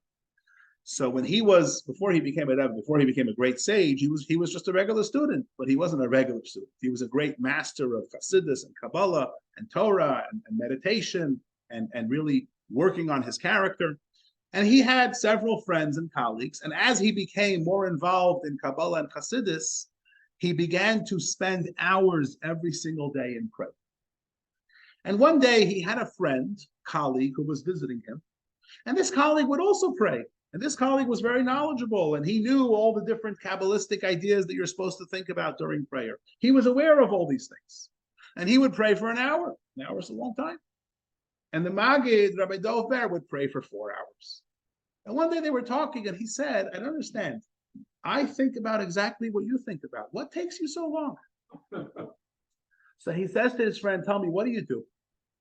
So when before he became a Rebbe, before he became a great sage, he was just a regular student, but he wasn't a regular student. He was a great master of Hasidus and Kabbalah and Torah and meditation and really working on his character. And he had several friends and colleagues. And as he became more involved in Kabbalah and Hasidus, he began to spend hours every single day in prayer. And one day he had a colleague who was visiting him. And this colleague would also pray. And this colleague was very knowledgeable, and he knew all the different Kabbalistic ideas that you're supposed to think about during prayer. He was aware of all these things. And he would pray for an hour. An hour is a long time. And the Maggid, Rabbi Dov Ber, would pray for 4 hours. And one day they were talking, and he said, I don't understand. I think about exactly what you think about. What takes you so long? So he says to his friend, tell me, what do you do?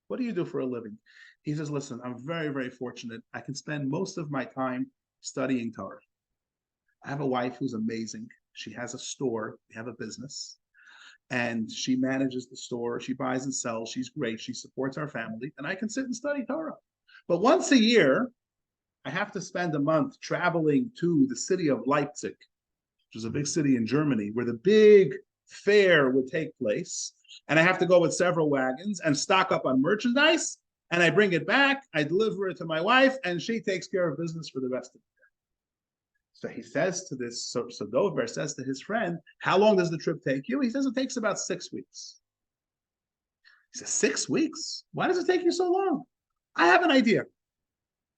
What do you do for a living? He says, listen, I'm very, very fortunate. I can spend most of my time studying Torah. I have a wife who's amazing. She has a store. We have a business. And she manages the store. She buys and sells. She's great. She supports our family. And I can sit and study Torah. But once a year, I have to spend a month traveling to the city of Leipzig, which is a big city in Germany, where the big fair would take place. And I have to go with several wagons and stock up on merchandise. And I bring it back, I deliver it to my wife, and she takes care of business for the rest of the day. So he says to this, so Dover says to his friend, how long does the trip take you? He says it takes about 6 weeks. He says, 6 weeks? Why does it take you so long? I have an idea.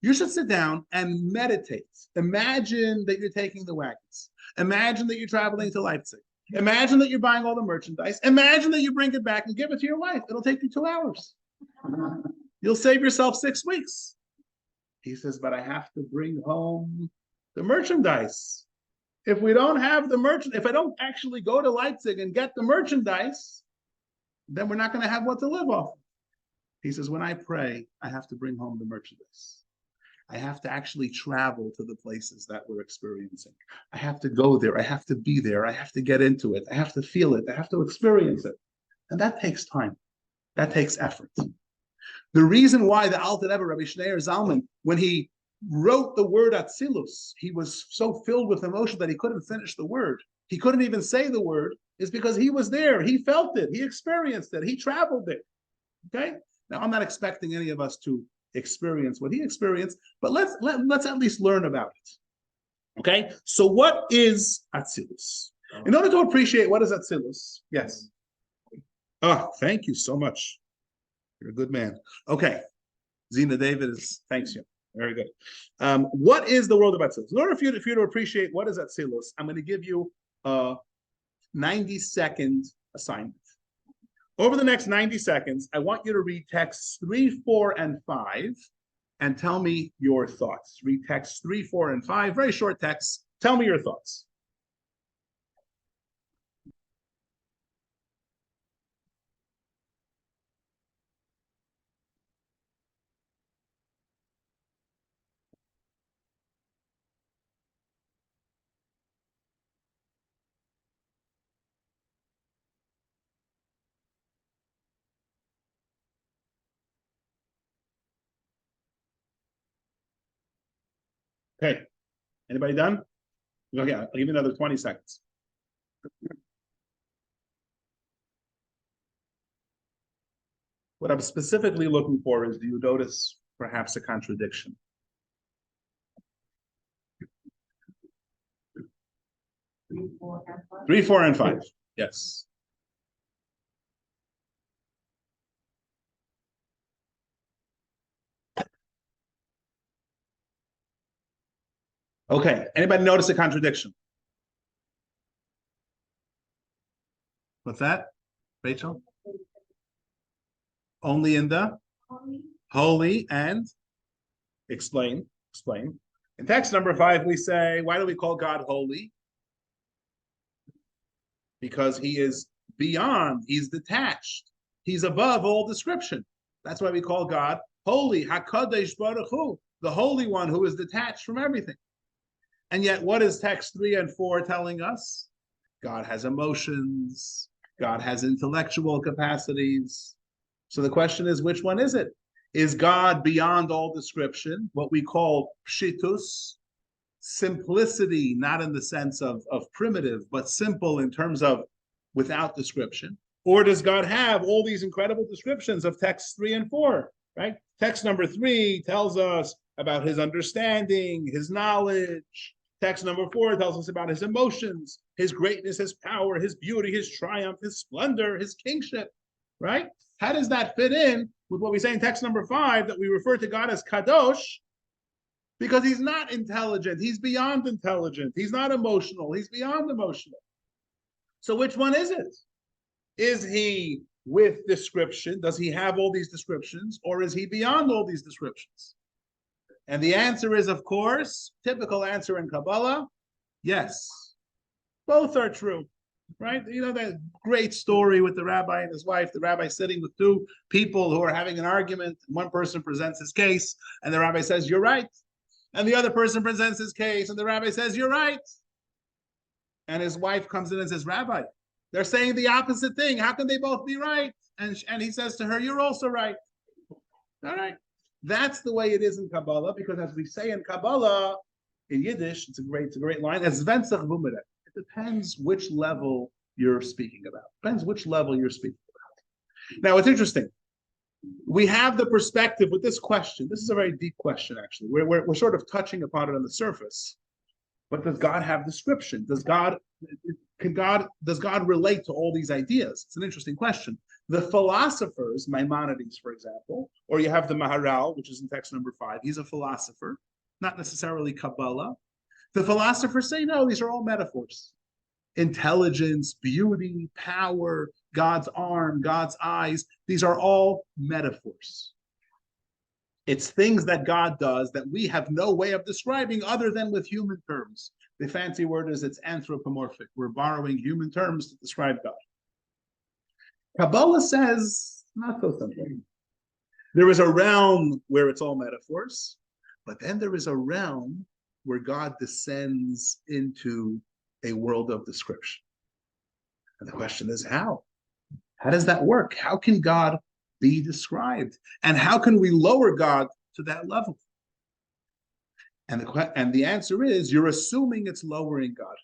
You should sit down and meditate. Imagine that you're taking the wagons. Imagine that you're traveling to Leipzig. Imagine that you're buying all the merchandise. Imagine that you bring it back and give it to your wife. It'll take you 2 hours. You'll save yourself 6 weeks. He says, but I have to bring home the merchandise. If we don't have the merchandise, if I don't actually go to Leipzig and get the merchandise, then we're not going to have what to live off. He says, when I pray, I have to bring home the merchandise. I have to actually travel to the places that we're experiencing. I have to go there. I have to be there. I have to get into it. I have to feel it. I have to experience it. And that takes time. That takes effort. The reason why the Alter Rebbe, Rabbi Shneur Zalman, when he wrote the word Atzilus, he was so filled with emotion that he couldn't finish the word. He couldn't even say the word, is because he was there. He felt it. He experienced it. He traveled there. Okay? Now, I'm not expecting any of us to experience what he experienced, but let's at least learn about it. Okay? So what is Atzilus? In order to appreciate what is Atzilus, yes. Oh, thank you so much. You're a good man. Okay. Zena David thanks you. Very good. What is the world of Atzilus? In order for you to appreciate what is Atzilus, I'm going to give you a 90-second assignment. Over the next 90 seconds, I want you to read texts 3, 4, and 5 and tell me your thoughts. Read texts 3, 4, and 5, very short texts. Tell me your thoughts. Okay, anybody done? Okay, I'll give you another 20 seconds. What I'm specifically looking for is, do you notice perhaps a contradiction? Three, four, and five. Yes. Okay. Anybody notice a contradiction? What's that, Rachel? Only in the holy and explain. In text number 5, we say, why do we call God holy? Because he is beyond, he's detached, he's above all description. That's why we call God holy, HaKadosh Baruch Hu, the Holy One who is detached from everything. And yet, what is text 3 and 4 telling us? God has emotions, God has intellectual capacities. So the question is, which one is it? Is God beyond all description, what we call pshitus, simplicity, not in the sense of primitive, but simple in terms of without description? Or does God have all these incredible descriptions of texts 3 and 4, right? Text number 3 tells us about his understanding, his knowledge. Text number 4 tells us about his emotions, his greatness, his power, his beauty, his triumph, his splendor, his kingship, right? How does that fit in with what we say in text number 5, that we refer to God as Kadosh? Because he's not intelligent. He's beyond intelligent. He's not emotional. He's beyond emotional. So which one is it? Is he with description? Does he have all these descriptions? Or is he beyond all these descriptions? And the answer is, of course, typical answer in Kabbalah, yes. Both are true, right? You know that great story with the rabbi and his wife, the rabbi sitting with two people who are having an argument. One person presents his case, and the rabbi says, you're right. And the other person presents his case, and the rabbi says, you're right. And his wife comes in and says, Rabbi, they're saying the opposite thing. How can they both be right? And he says to her, you're also right. All right. That's the way it is in Kabbalah, because as we say in Kabbalah, in Yiddish, it's a great line. It depends which level you're speaking about. Depends which level you're speaking about. Now, it's interesting. We have the perspective with this question. This is a very deep question, actually. We're sort of touching upon it on the surface. But does God have description? Does God relate to all these ideas? It's an interesting question. The philosophers, Maimonides, for example, or you have the Maharal, which is in text number 5. He's a philosopher, not necessarily Kabbalah. The philosophers say, no, these are all metaphors. Intelligence, beauty, power, God's arm, God's eyes, these are all metaphors. It's things that God does that we have no way of describing other than with human terms. The fancy word is it's anthropomorphic. We're borrowing human terms to describe God. Kabbalah says, not so simple. There is a realm where it's all metaphors, but then there is a realm where God descends into a world of description. And the question is how? How does that work? How can God be described? And how can we lower God to that level? And the answer is, you're assuming it's lowering God.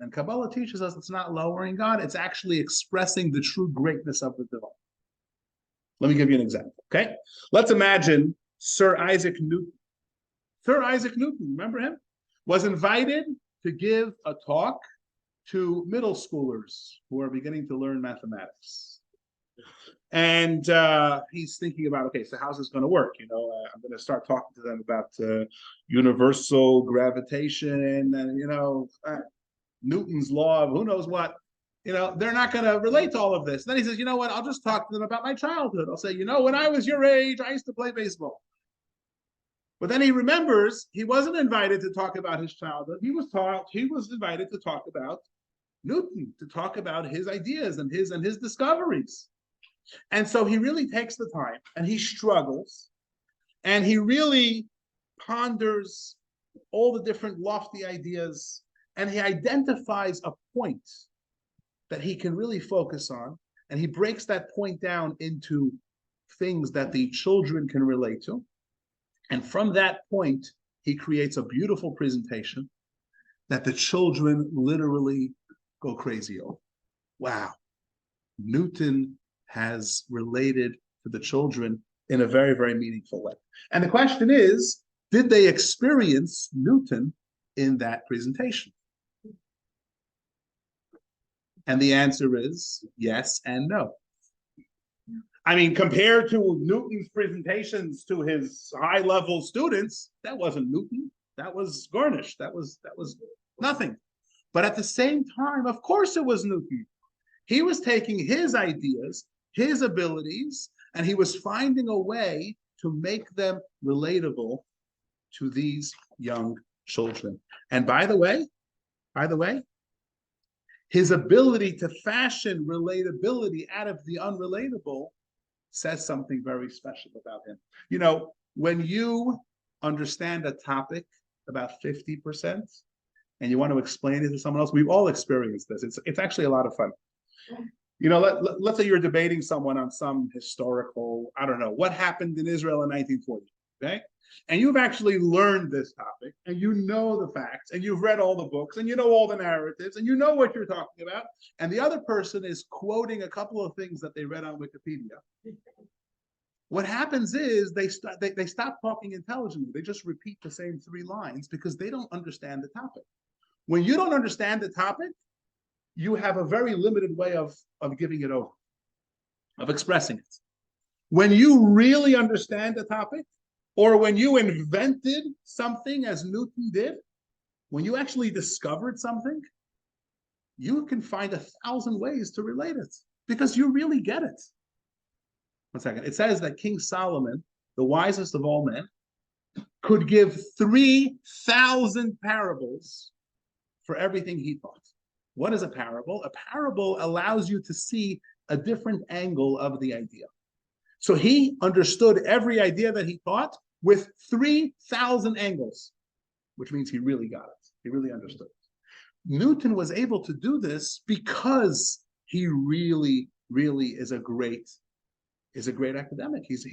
And Kabbalah teaches us it's not lowering God, it's actually expressing the true greatness of the divine. Let me give you an example, okay? Let's imagine Sir Isaac Newton. Sir Isaac Newton, remember him? Was invited to give a talk to middle schoolers who are beginning to learn mathematics. And he's thinking about, okay, so how's this going to work? You know, I'm going to start talking to them about universal gravitation and, Newton's law of who knows what. they're not going to relate to all of this. And then he says, you know what? I'll just talk to them about my childhood. I'll say, when I was your age, I used to play baseball. But then he remembers he wasn't invited to talk about his childhood. He was invited to talk about Newton, to talk about his ideas and his discoveries. And so he really takes the time and he struggles and he really ponders all the different lofty ideas, and he identifies a point that he can really focus on, and he breaks that point down into things that the children can relate to. And from that point, he creates a beautiful presentation that the children literally go crazy over. Wow, Newton has related to the children in a very, very meaningful way. And the question is, did they experience Newton in that presentation? And the answer is yes and no. I mean, compared to Newton's presentations to his high-level students, that wasn't Newton. That was garnish. That was nothing. But at the same time, of course it was Newton. He was taking his ideas, his abilities, and he was finding a way to make them relatable to these young children. And by the way, his ability to fashion relatability out of the unrelatable says something very special about him. When you understand a topic about 50% and you want to explain it to someone else, we've all experienced this. It's actually a lot of fun. Let's say you're debating someone on some historical, I don't know, what happened in Israel in 1940, okay? And you've actually learned this topic, and you know the facts, and you've read all the books, and you know all the narratives, and you know what you're talking about, and the other person is quoting a couple of things that they read on Wikipedia. What happens is they stop talking intelligently. They just repeat the same 3 lines because they don't understand the topic. When you don't understand the topic, you have a very limited way of giving it over, of expressing it. When you really understand the topic, or when you invented something as Newton did, when you actually discovered something, you can find 1,000 ways to relate it because you really get it. One second. It says that King Solomon, the wisest of all men, could give 3,000 parables for everything he taught. What is a parable? A parable allows you to see a different angle of the idea. So he understood every idea that he taught with 3,000 angles, which means he really got it. He really understood it. Newton was able to do this because he really, really is a great academic. He's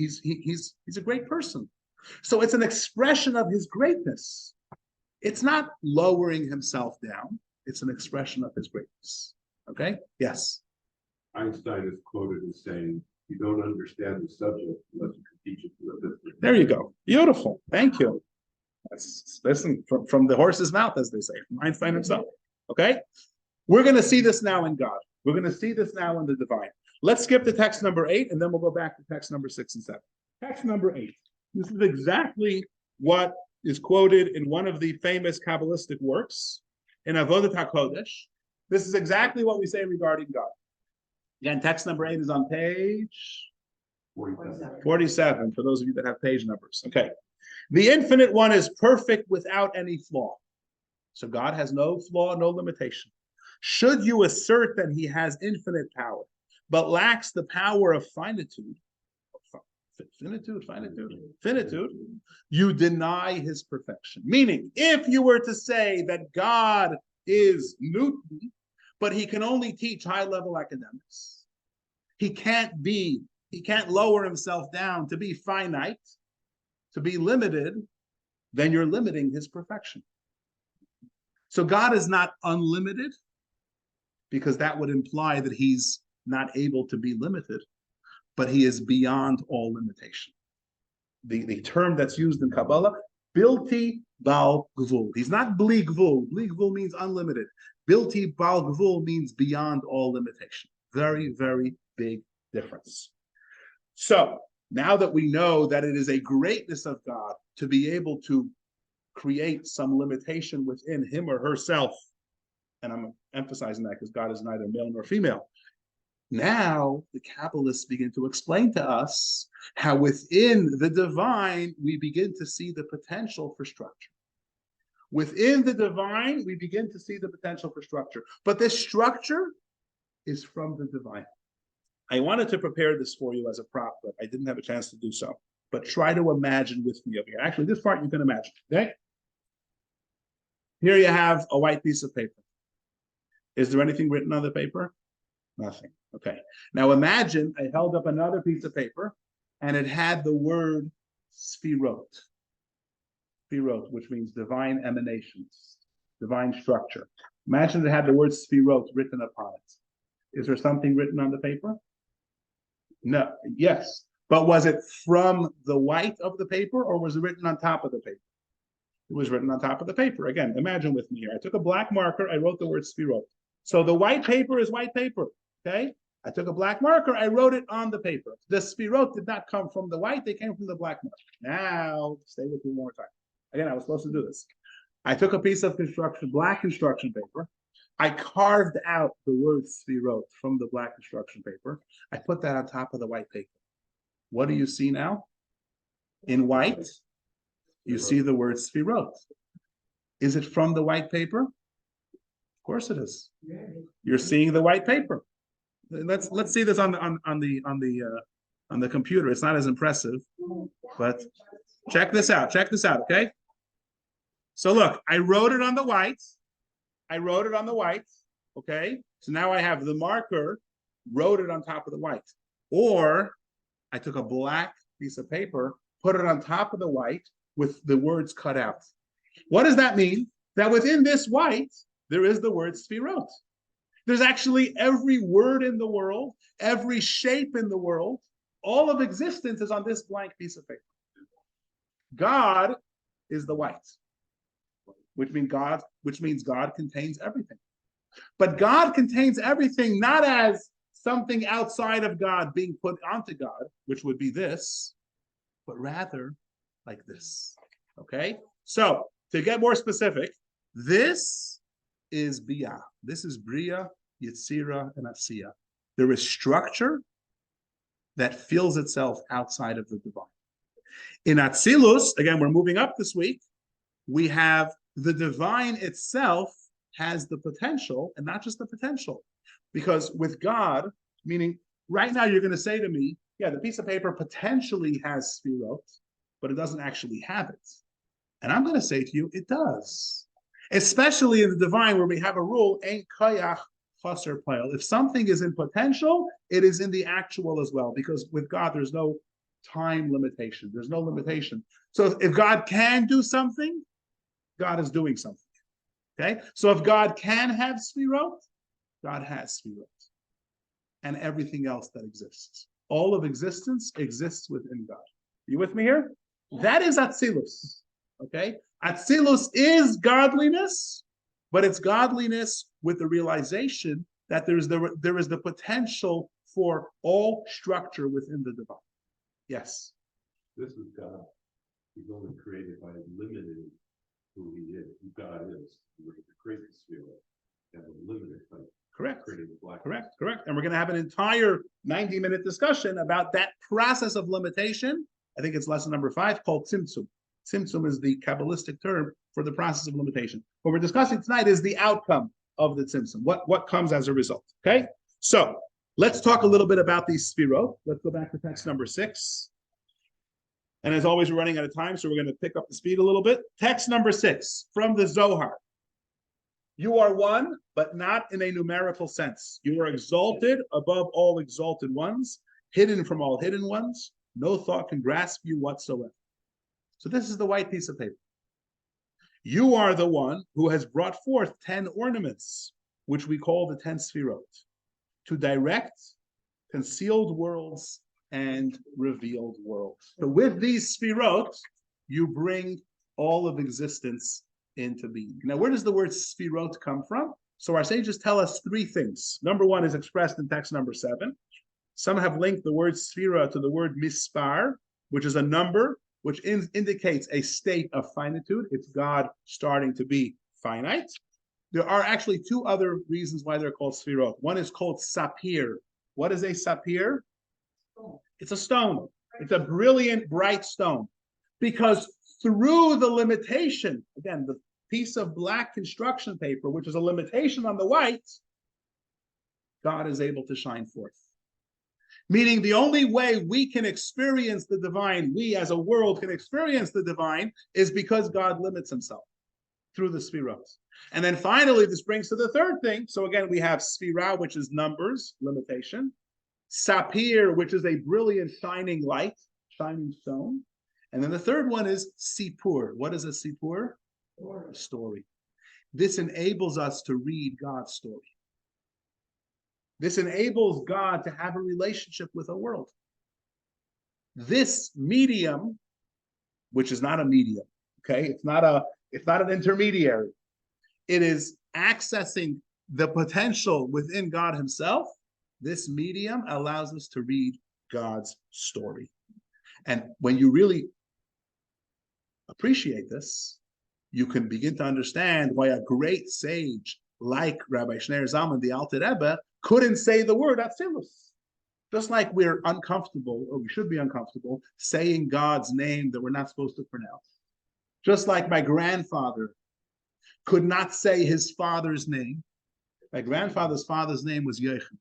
a great person. So it's an expression of his greatness. It's not lowering himself down. It's an expression of his greatness. Okay? Yes. Einstein is quoted as saying, "You don't understand the subject unless you can teach it to a different." There you go. Beautiful. Thank you. Listen from the horse's mouth, as they say, from Einstein himself. Okay? We're going to see this now in God. We're going to see this now in the divine. Let's skip to text number 8, and then we'll go back to text number 6 and 7. Text number 8. This is exactly what is quoted in one of the famous Kabbalistic works, in Avodat HaKodesh. This is exactly what we say regarding God. Again, text number 8 is on page 47, for those of you that have page numbers. Okay. The infinite one is perfect without any flaw. So God has no flaw, no limitation. Should you assert that he has infinite power, but lacks the power of finitude, you deny his perfection. Meaning, if you were to say that God is Newton, but he can only teach high-level academics, he can't lower himself down to be finite, to be limited, then you're limiting his perfection. So God is not unlimited, because that would imply that he's not able to be limited, but he is beyond all limitation. The term that's used in Kabbalah, bilti bal gvul. He's not bli gvul. Bli gvul means unlimited. Bilti bal gvul means beyond all limitation. Very, very big difference. So now that we know that it is a greatness of God to be able to create some limitation within him or herself, And I'm emphasizing that because God is neither male nor female. Now, the Kabbalists begin to explain to us how within the divine, we begin to see the potential for structure. Within the divine, we begin to see the potential for structure. But this structure is from the divine. I wanted to prepare this for you as a prop, but I didn't have a chance to do so. But try to imagine with me over here. Actually, this part you can imagine, okay? Here you have a white piece of paper. Is there anything written on the paper? Nothing. Okay. Now imagine I held up another piece of paper and it had the word sefirot. Sefirot, which means divine emanations, divine structure. Imagine it had the word sefirot written upon it. Is there something written on the paper? No. Yes. But was it from the white of the paper or was it written on top of the paper? It was written on top of the paper. Again, imagine with me here. I took a black marker. I wrote the word sefirot. So the white paper is white paper. Okay. I took a black marker. I wrote it on the paper. The sefirot did not come from the white. They came from the black marker. Now, stay with me one more time. Again, I was supposed to do this. I took a piece of black construction paper. I carved out the word sefirot from the black construction paper. I put that on top of the white paper. What do you see now? In white, you see the word sefirot. Is it from the white paper? Of course it is. You're seeing the white paper. Let's see this on the computer. It's not as impressive, but check this out. Check this out, okay? So look, I wrote it on the white. I wrote it on the white, okay? So now I have the marker, wrote it on top of the white. Or I took a black piece of paper, put it on top of the white with the words cut out. What does that mean? That within this white, there is the word sefirot. There's actually every word in the world, every shape in the world, all of existence is on this blank piece of paper. God is the white, which means God contains everything. But God contains everything not as something outside of God being put onto God, which would be this, but rather like this. Okay? So, to get more specific, this is Bia. This is Bria, Yetzira, and Asiya. There is structure that feels itself outside of the divine. In Atzilus, again, we're moving up this week, we have the divine itself has the potential, and not just the potential, because with God, meaning right now you're going to say to me, yeah, the piece of paper potentially has sefirot, but it doesn't actually have it. And I'm going to say to you, it does. Especially in the divine where we have a rule, ein koyach chaser pa'il. If something is in potential, it is in the actual as well, because with God, there's no time limitation. There's no limitation. So if God can do something, God is doing something. Okay? So if God can have sefirot, God has sefirot. And everything else that exists. All of existence exists within God. You with me here? That is Atzilus. Okay? Atzilus is godliness, but it's godliness with the realization that there is the potential for all structure within the divine. Yes. This is God. He's only created by limiting who he is, who God is. We're going to create the sphere and limit it by Correct. creating the black. Correct. And we're going to have an entire 90-minute discussion about that process of limitation. I think it's lesson number 5 called Tzimtzum. Tzimtzum is the Kabbalistic term for the process of limitation. What we're discussing tonight is the outcome of the Tzimtzum. What comes as a result. Okay? So let's talk a little bit about these sefirot. Let's go back to text number 6. And as always, we're running out of time, so we're going to pick up the speed a little bit. Text number 6 from the Zohar. You are one, but not in a numerical sense. You are exalted above all exalted ones, hidden from all hidden ones. No thought can grasp you whatsoever. So this is the white piece of paper. You are the one who has brought forth 10 ornaments, which we call the 10 sefirot, to direct concealed worlds and revealed worlds. So with these sefirot, you bring all of existence into being. Now, where does the word sefirot come from? So our sages tell us 3 things. Number 1 is expressed in text number 7. Some have linked the word sefira to the word mispar, which is a number, which indicates a state of finitude. It's God starting to be finite. There are actually two other reasons why they're called sefirot. One is called sapir. What is a sapir? It's a stone. It's a brilliant, bright stone. Because through the limitation, again, the piece of black construction paper, which is a limitation on the white, God is able to shine forth. Meaning the only way we can experience the divine, we as a world can experience the divine, is because God limits himself through the sefirot. And then finally, this brings to the third thing. So again, we have sefirah, which is numbers, limitation. Sapir, which is a brilliant shining light, shining stone. And then the third one is sipur. What is a sipur? A story. This enables us to read God's story. This enables God to have a relationship with a world. This medium, which is not a medium, okay? It's not an intermediary. It is accessing the potential within God himself. This medium allows us to read God's story. And when you really appreciate this, you can begin to understand why a great sage like Rabbi Shneir Zalman, the Alter Rebbe, couldn't say the word Atzilus. Just like we're uncomfortable, or we should be uncomfortable, saying God's name that we're not supposed to pronounce. Just like my grandfather could not say his father's name. My grandfather's father's name was Yochanan.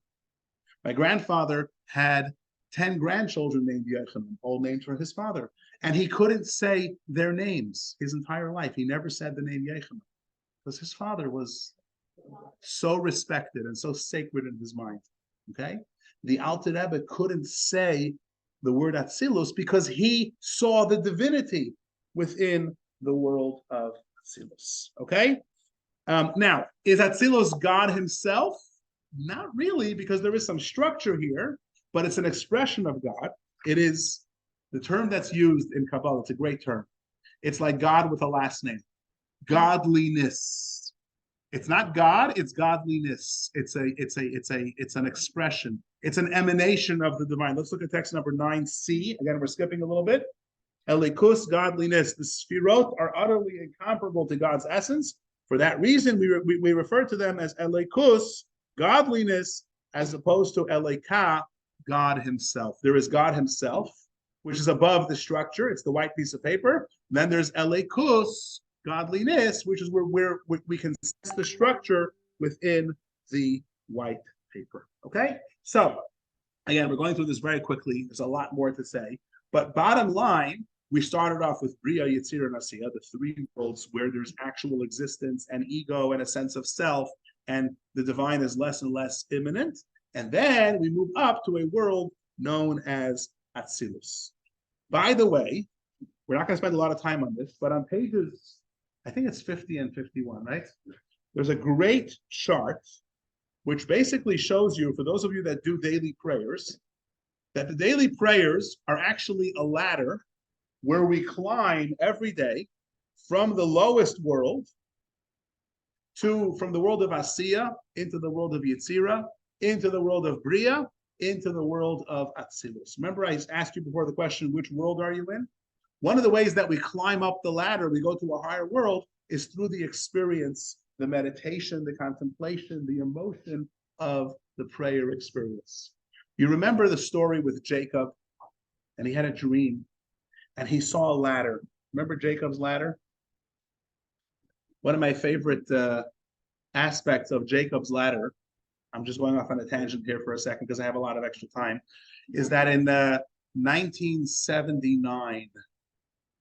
My grandfather had 10 grandchildren named Yochanan, all named for his father. And he couldn't say their names his entire life. He never said the name Yochanan because his father was so respected and so sacred in his mind. Okay? The Alter Rebbe couldn't say the word Atzilus because he saw the divinity within the world of Atzilus. Okay? Now, is Atzilus God himself? Not really, because there is some structure here, but it's an expression of God. It is the term that's used in Kabbalah. It's a great term. It's like God with a last name. Godliness. It's not God, it's godliness. It's an expression. It's an emanation of the divine. Let's look at text number 9c. Again, we're skipping a little bit. Elikus, godliness. The sefirot are utterly incomparable to God's essence. For that reason, we refer to them as Elikus, godliness, as opposed to Elika, God himself. There is God himself, which is above the structure. It's the white piece of paper. And then there's Elikus, godliness, which is where we can sense the structure within the white paper. Okay? So, again, we're going through this very quickly. There's a lot more to say. But bottom line, we started off with Bria, Yetzirah, and Asiya, the three worlds where there's actual existence and ego and a sense of self, and the divine is less and less imminent. And then we move up to a world known as Atzilus. By the way, we're not going to spend a lot of time on this, but on pages, I think it's 50 and 51, right? There's a great chart which basically shows you, for those of you that do daily prayers, that the daily prayers are actually a ladder where we climb every day from the lowest world from the world of Asiya into the world of Yetzirah, into the world of Bria, into the world of Atzilus. Remember, I asked you before the question, which world are you in? One of the ways that we climb up the ladder, we go to a higher world, is through the experience, the meditation, the contemplation, the emotion of the prayer experience. You remember the story with Jacob, and he had a dream, and he saw a ladder. Remember Jacob's ladder? One of my favorite aspects of Jacob's ladder, I'm just going off on a tangent here for a second because I have a lot of extra time, is that in 1979,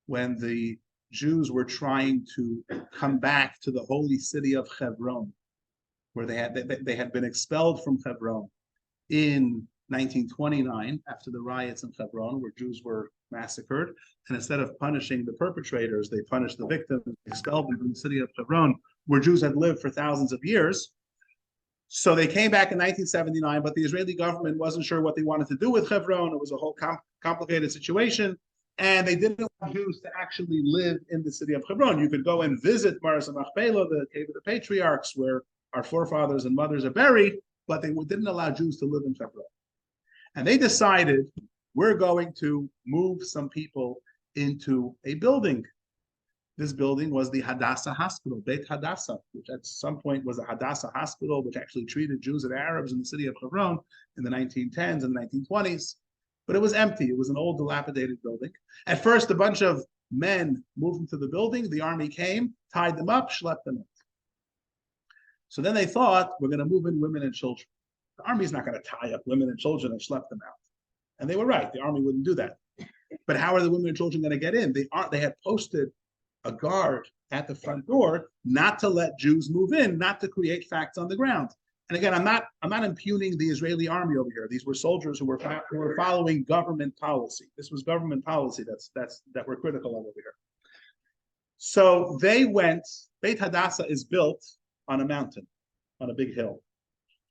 when the Jews were trying to come back to the holy city of Hebron, where they had been expelled from Hebron in 1929 after the riots in Hebron, where Jews were massacred, and instead of punishing the perpetrators, they punished the victims, expelled them from the city of Hebron, where Jews had lived for thousands of years. So they came back in 1979, but the Israeli government wasn't sure what they wanted to do with Hebron. It was a whole complicated situation, and they didn't want Jews to actually live in the city of Hebron. You could go and visit Maras Machpelah, the cave of the patriarchs, where our forefathers and mothers are buried, but they didn't allow Jews to live in Hebron. And they decided, we're going to move some people into a building. This building was the Hadassah Hospital, Beit Hadassah, which at some point was a Hadassah Hospital, which actually treated Jews and Arabs in the city of Hebron in the 1910s and 1920s. But it was empty. It was an old, dilapidated building. At first, a bunch of men moved into the building. The army came, tied them up, schlepped them out. So then they thought, we're going to move in women and children. The army's not going to tie up women and children and schlep them out. And they were right. The army wouldn't do that. But how are the women and children going to get in? They had posted a guard at the front door not to let Jews move in, not to create facts on the ground. And again, I'm not impugning the Israeli army over here. These were soldiers who were following government policy. This was government policy that we're critical of over here. So they went. Beit Hadassah is built on a mountain, on a big hill.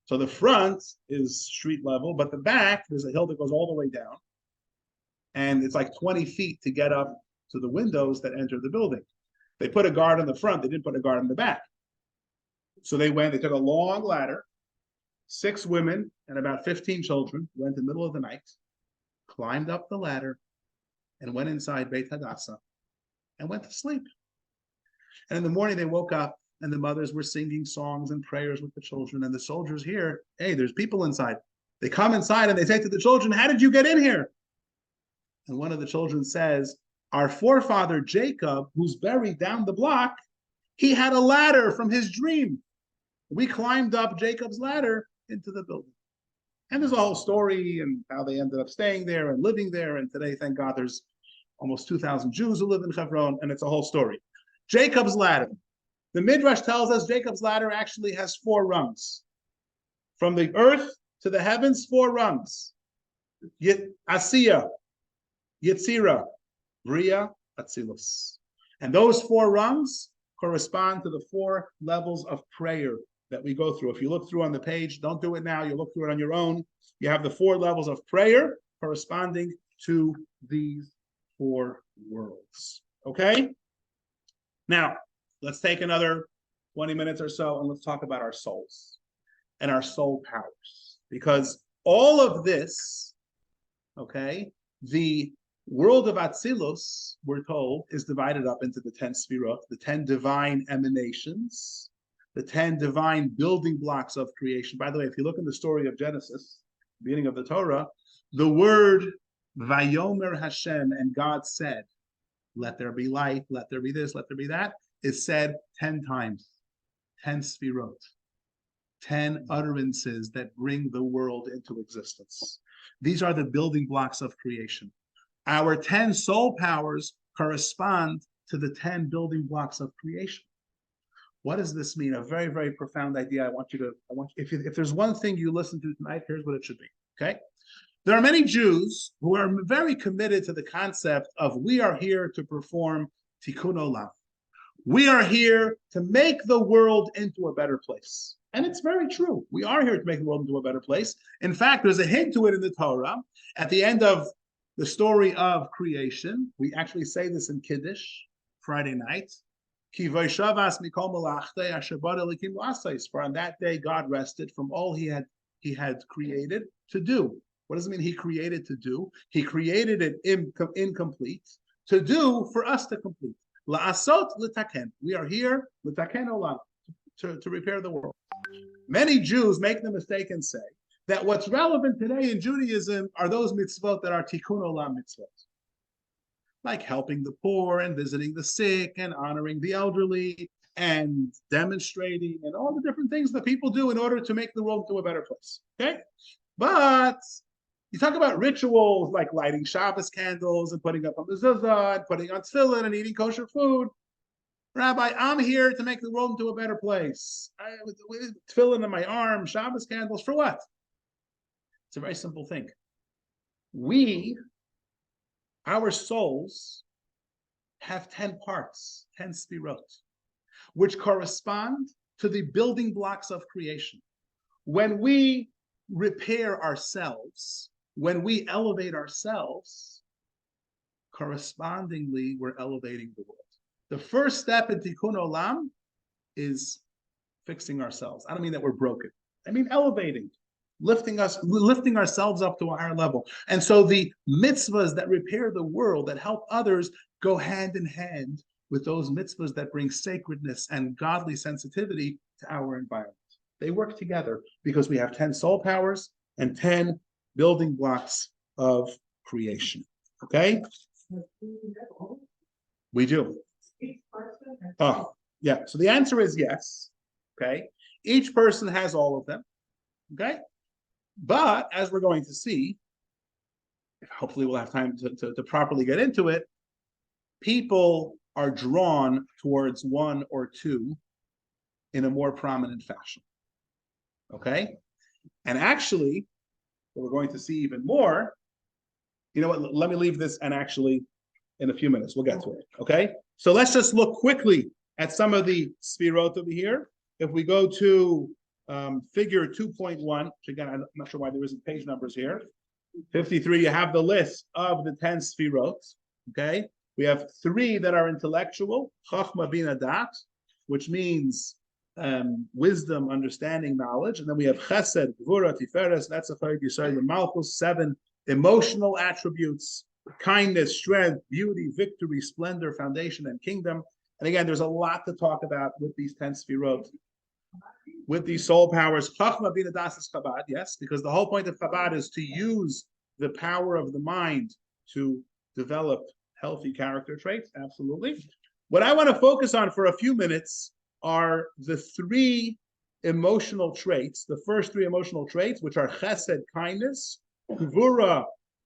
So the front is street level, but the back, there's a hill that goes all the way down. And it's like 20 feet to get up to the windows that enter the building. They put a guard in the front. They didn't put a guard in the back. So they took a long ladder, 6 women and about 15 children, went in the middle of the night, climbed up the ladder, and went inside Beit Hadassah and went to sleep. And in the morning, they woke up, and the mothers were singing songs and prayers with the children. And the soldiers hear, hey, there's people inside. They come inside and they say to the children, how did you get in here? And one of the children says, our forefather Jacob, who's buried down the block, he had a ladder from his dream. We climbed up Jacob's ladder into the building. And there's a whole story and how they ended up staying there and living there. And today, thank God, there's almost 2,000 Jews who live in Hebron, and it's a whole story. Jacob's ladder. The Midrash tells us Jacob's ladder actually has 4 rungs. From the earth to the heavens, 4 rungs. Asiya, Yetzira, Bria, Atzilus. And those 4 rungs correspond to the 4 levels of prayer that we go through. If you look through on the page, don't do it now, you look through it on your own. You have the 4 levels of prayer corresponding to these 4 worlds. Okay? Now, let's take another 20 minutes or so and let's talk about our souls and our soul powers. Because all of this, okay, the world of Atzilus, we're told, is divided up into the 10 sefirot, the 10 divine emanations, the 10 divine building blocks of creation. By the way, if you look in the story of Genesis, beginning of the Torah, the word Vayomer Hashem, and God said, let there be light, let there be this, let there be that, is said 10 times, 10 sefirot, 10 utterances that bring the world into existence. These are the building blocks of creation. Our 10 soul powers correspond to the 10 building blocks of creation. What does this mean? A very, very profound idea. If there's one thing you listen to tonight, here's what it should be, okay? There are many Jews who are very committed to the concept of we are here to perform tikkun olam. We are here to make the world into a better place. And it's very true. We are here to make the world into a better place. In fact, there's a hint to it in the Torah. At the end of the story of creation, we actually say this in Kiddush, Friday night. For on that day, God rested from all he had created to do. What does it mean he created to do? He created it incomplete to do for us to complete. La'asot l'taken. We are here l'taken olam, to repair the world. Many Jews make the mistake and say that what's relevant today in Judaism are those mitzvot that are tikkun olam mitzvot, like helping the poor and visiting the sick and honoring the elderly and demonstrating and all the different things that people do in order to make the world into a better place. Okay, but you talk about rituals like lighting Shabbos candles and putting up a mezuzah and putting on tefillin and eating kosher food. Rabbi, I'm here to make the world into a better place. Tefillin in my arm, Shabbos candles, for what? It's a very simple thing. Our souls have 10 parts, 10 sefirot, which correspond to the building blocks of creation. When we repair ourselves, when we elevate ourselves, correspondingly, we're elevating the world. The first step in tikkun olam is fixing ourselves. I don't mean that we're broken. I mean elevating, lifting ourselves up to a higher level. And so the mitzvahs that repair the world, that help others, go hand in hand with those mitzvahs that bring sacredness and godly sensitivity to our environment. They work together because we have 10 soul powers and 10 building blocks of creation. Okay? We do. Oh, yeah. So the answer is yes. Okay. Each person has all of them. Okay. But as we're going to see, hopefully we'll have time to properly get into it, people are drawn towards one or two in a more prominent fashion. Okay? And actually, what we're going to see even more, you know what, let me leave this and actually in a few minutes, we'll get to it. Okay? So let's just look quickly at some of the sefirot over here. If we go to figure 2.1, which again, I'm not sure why there isn't page numbers here. 53, you have the list of the 10 sefirot. Okay? We have 3 that are intellectual, Chachma Bina Dat, which means wisdom, understanding, knowledge. And then we have Chesed, Gvura, Tiferes, Netzach, Yisrael, and Malchus, 7 emotional attributes, kindness, strength, beauty, victory, splendor, foundation, and kingdom. And again, there's a lot to talk about with these 10 sefirot. With these soul powers, Chachma Bina Das is Chabad, yes, because the whole point of Chabad is to use the power of the mind to develop healthy character traits, absolutely. What I want to focus on for a few minutes are the 3 emotional traits, the first 3 emotional traits, which are Chesed, kindness, Gvura,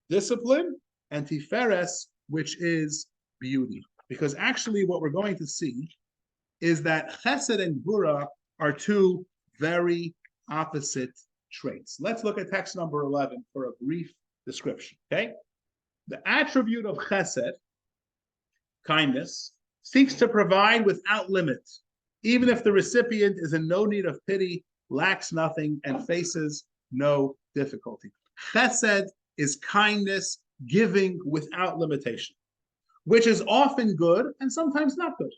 discipline, and Tiferes, which is beauty. Because actually what we're going to see is that Chesed and Gvura are 2 very opposite traits. Let's look at text number 11 for a brief description, okay? The attribute of Chesed, kindness, seeks to provide without limit, even if the recipient is in no need of pity, lacks nothing, and faces no difficulty. Chesed is kindness, giving without limitation, which is often good and sometimes not good.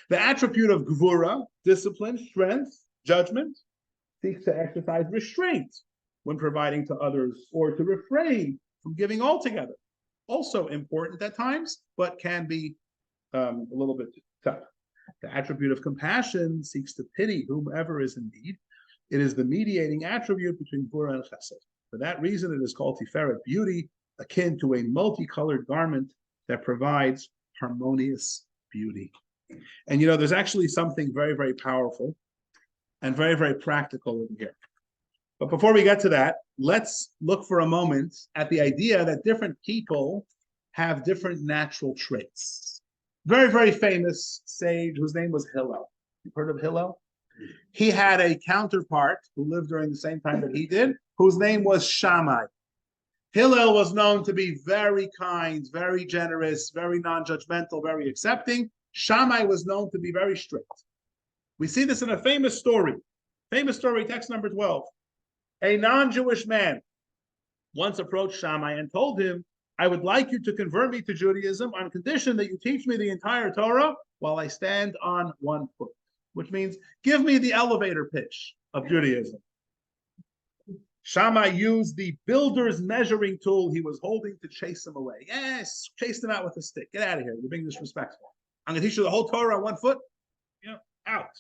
The attribute of Gvura, discipline, strength, judgment, seeks to exercise restraint when providing to others or to refrain from giving altogether. Also important at times, but can be a little bit tough. The attribute of compassion seeks to pity whomever is in need. It is the mediating attribute between Gvura and Chesed. For that reason, it is called Tiferet, beauty, akin to a multicolored garment that provides harmonious beauty. And you know, there's actually something very, very powerful and very, very practical in here. But before we get to that, let's look for a moment at the idea that different people have different natural traits. Very, very famous sage whose name was Hillel. You've heard of Hillel? He had a counterpart who lived during the same time that he did, whose name was Shammai. Hillel was known to be very kind, very generous, very non-judgmental, very accepting. Shammai was known to be very strict. We see this in a famous story, text number 12. A non-Jewish man once approached Shammai and told him, I would like you to convert me to Judaism on condition that you teach me the entire Torah while I stand on one foot, which means give me the elevator pitch of Judaism. Shammai used the builder's measuring tool he was holding to chase him away. Yes, chase him out with a stick. Get out of here. You're being disrespectful. I'm going to teach you the whole Torah on one foot. You know, out.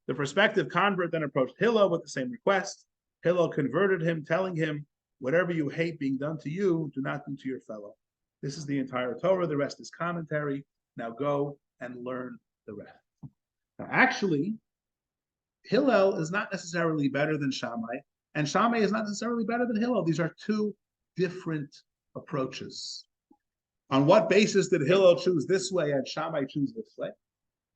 The prospective convert then approached Hillel with the same request. Hillel converted him, telling him, whatever you hate being done to you, do not do to your fellow. This is the entire Torah. The rest is commentary. Now go and learn the rest. Now, actually, Hillel is not necessarily better than Shammai, and Shammai is not necessarily better than Hillel. These are 2 different approaches. On what basis did Hillel choose this way and Shammai choose this way?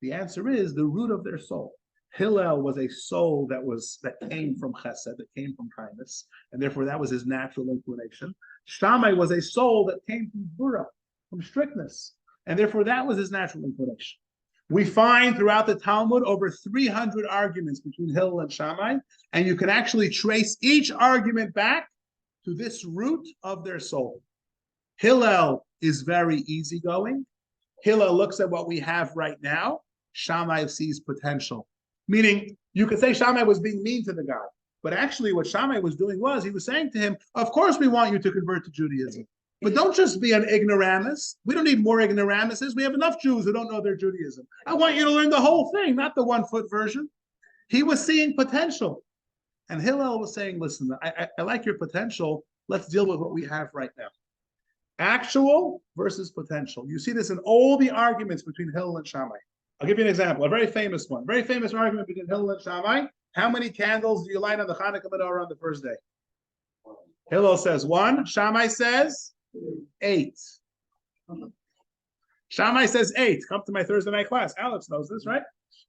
The answer is the root of their soul. Hillel was a soul that came from chesed, that came from kindness, and therefore that was his natural inclination. Shammai was a soul that came from Gvura, from strictness, and therefore that was his natural inclination. We find throughout the Talmud over 300 arguments between Hillel and Shammai, and you can actually trace each argument back to this root of their soul. Hillel is very easygoing. Hillel looks at what we have right now. Shammai sees potential. Meaning, you could say Shammai was being mean to the guy, but actually what Shammai was doing was, he was saying to him, of course we want you to convert to Judaism. But don't just be an ignoramus. We don't need more ignoramuses. We have enough Jews who don't know their Judaism. I want you to learn the whole thing, not the 1 foot version. He was seeing potential. And Hillel was saying, listen, I like your potential. Let's deal with what we have right now. Actual versus potential. You see this in all the arguments between Hillel and Shammai. I'll give you an example, a very famous one. Very famous argument between Hillel and Shammai. How many candles do you light on the Hanukkah menorah on the first day? Hillel says 1. Shammai says 8. Shammai says 8. Come to my Thursday night class. Alex knows this, right?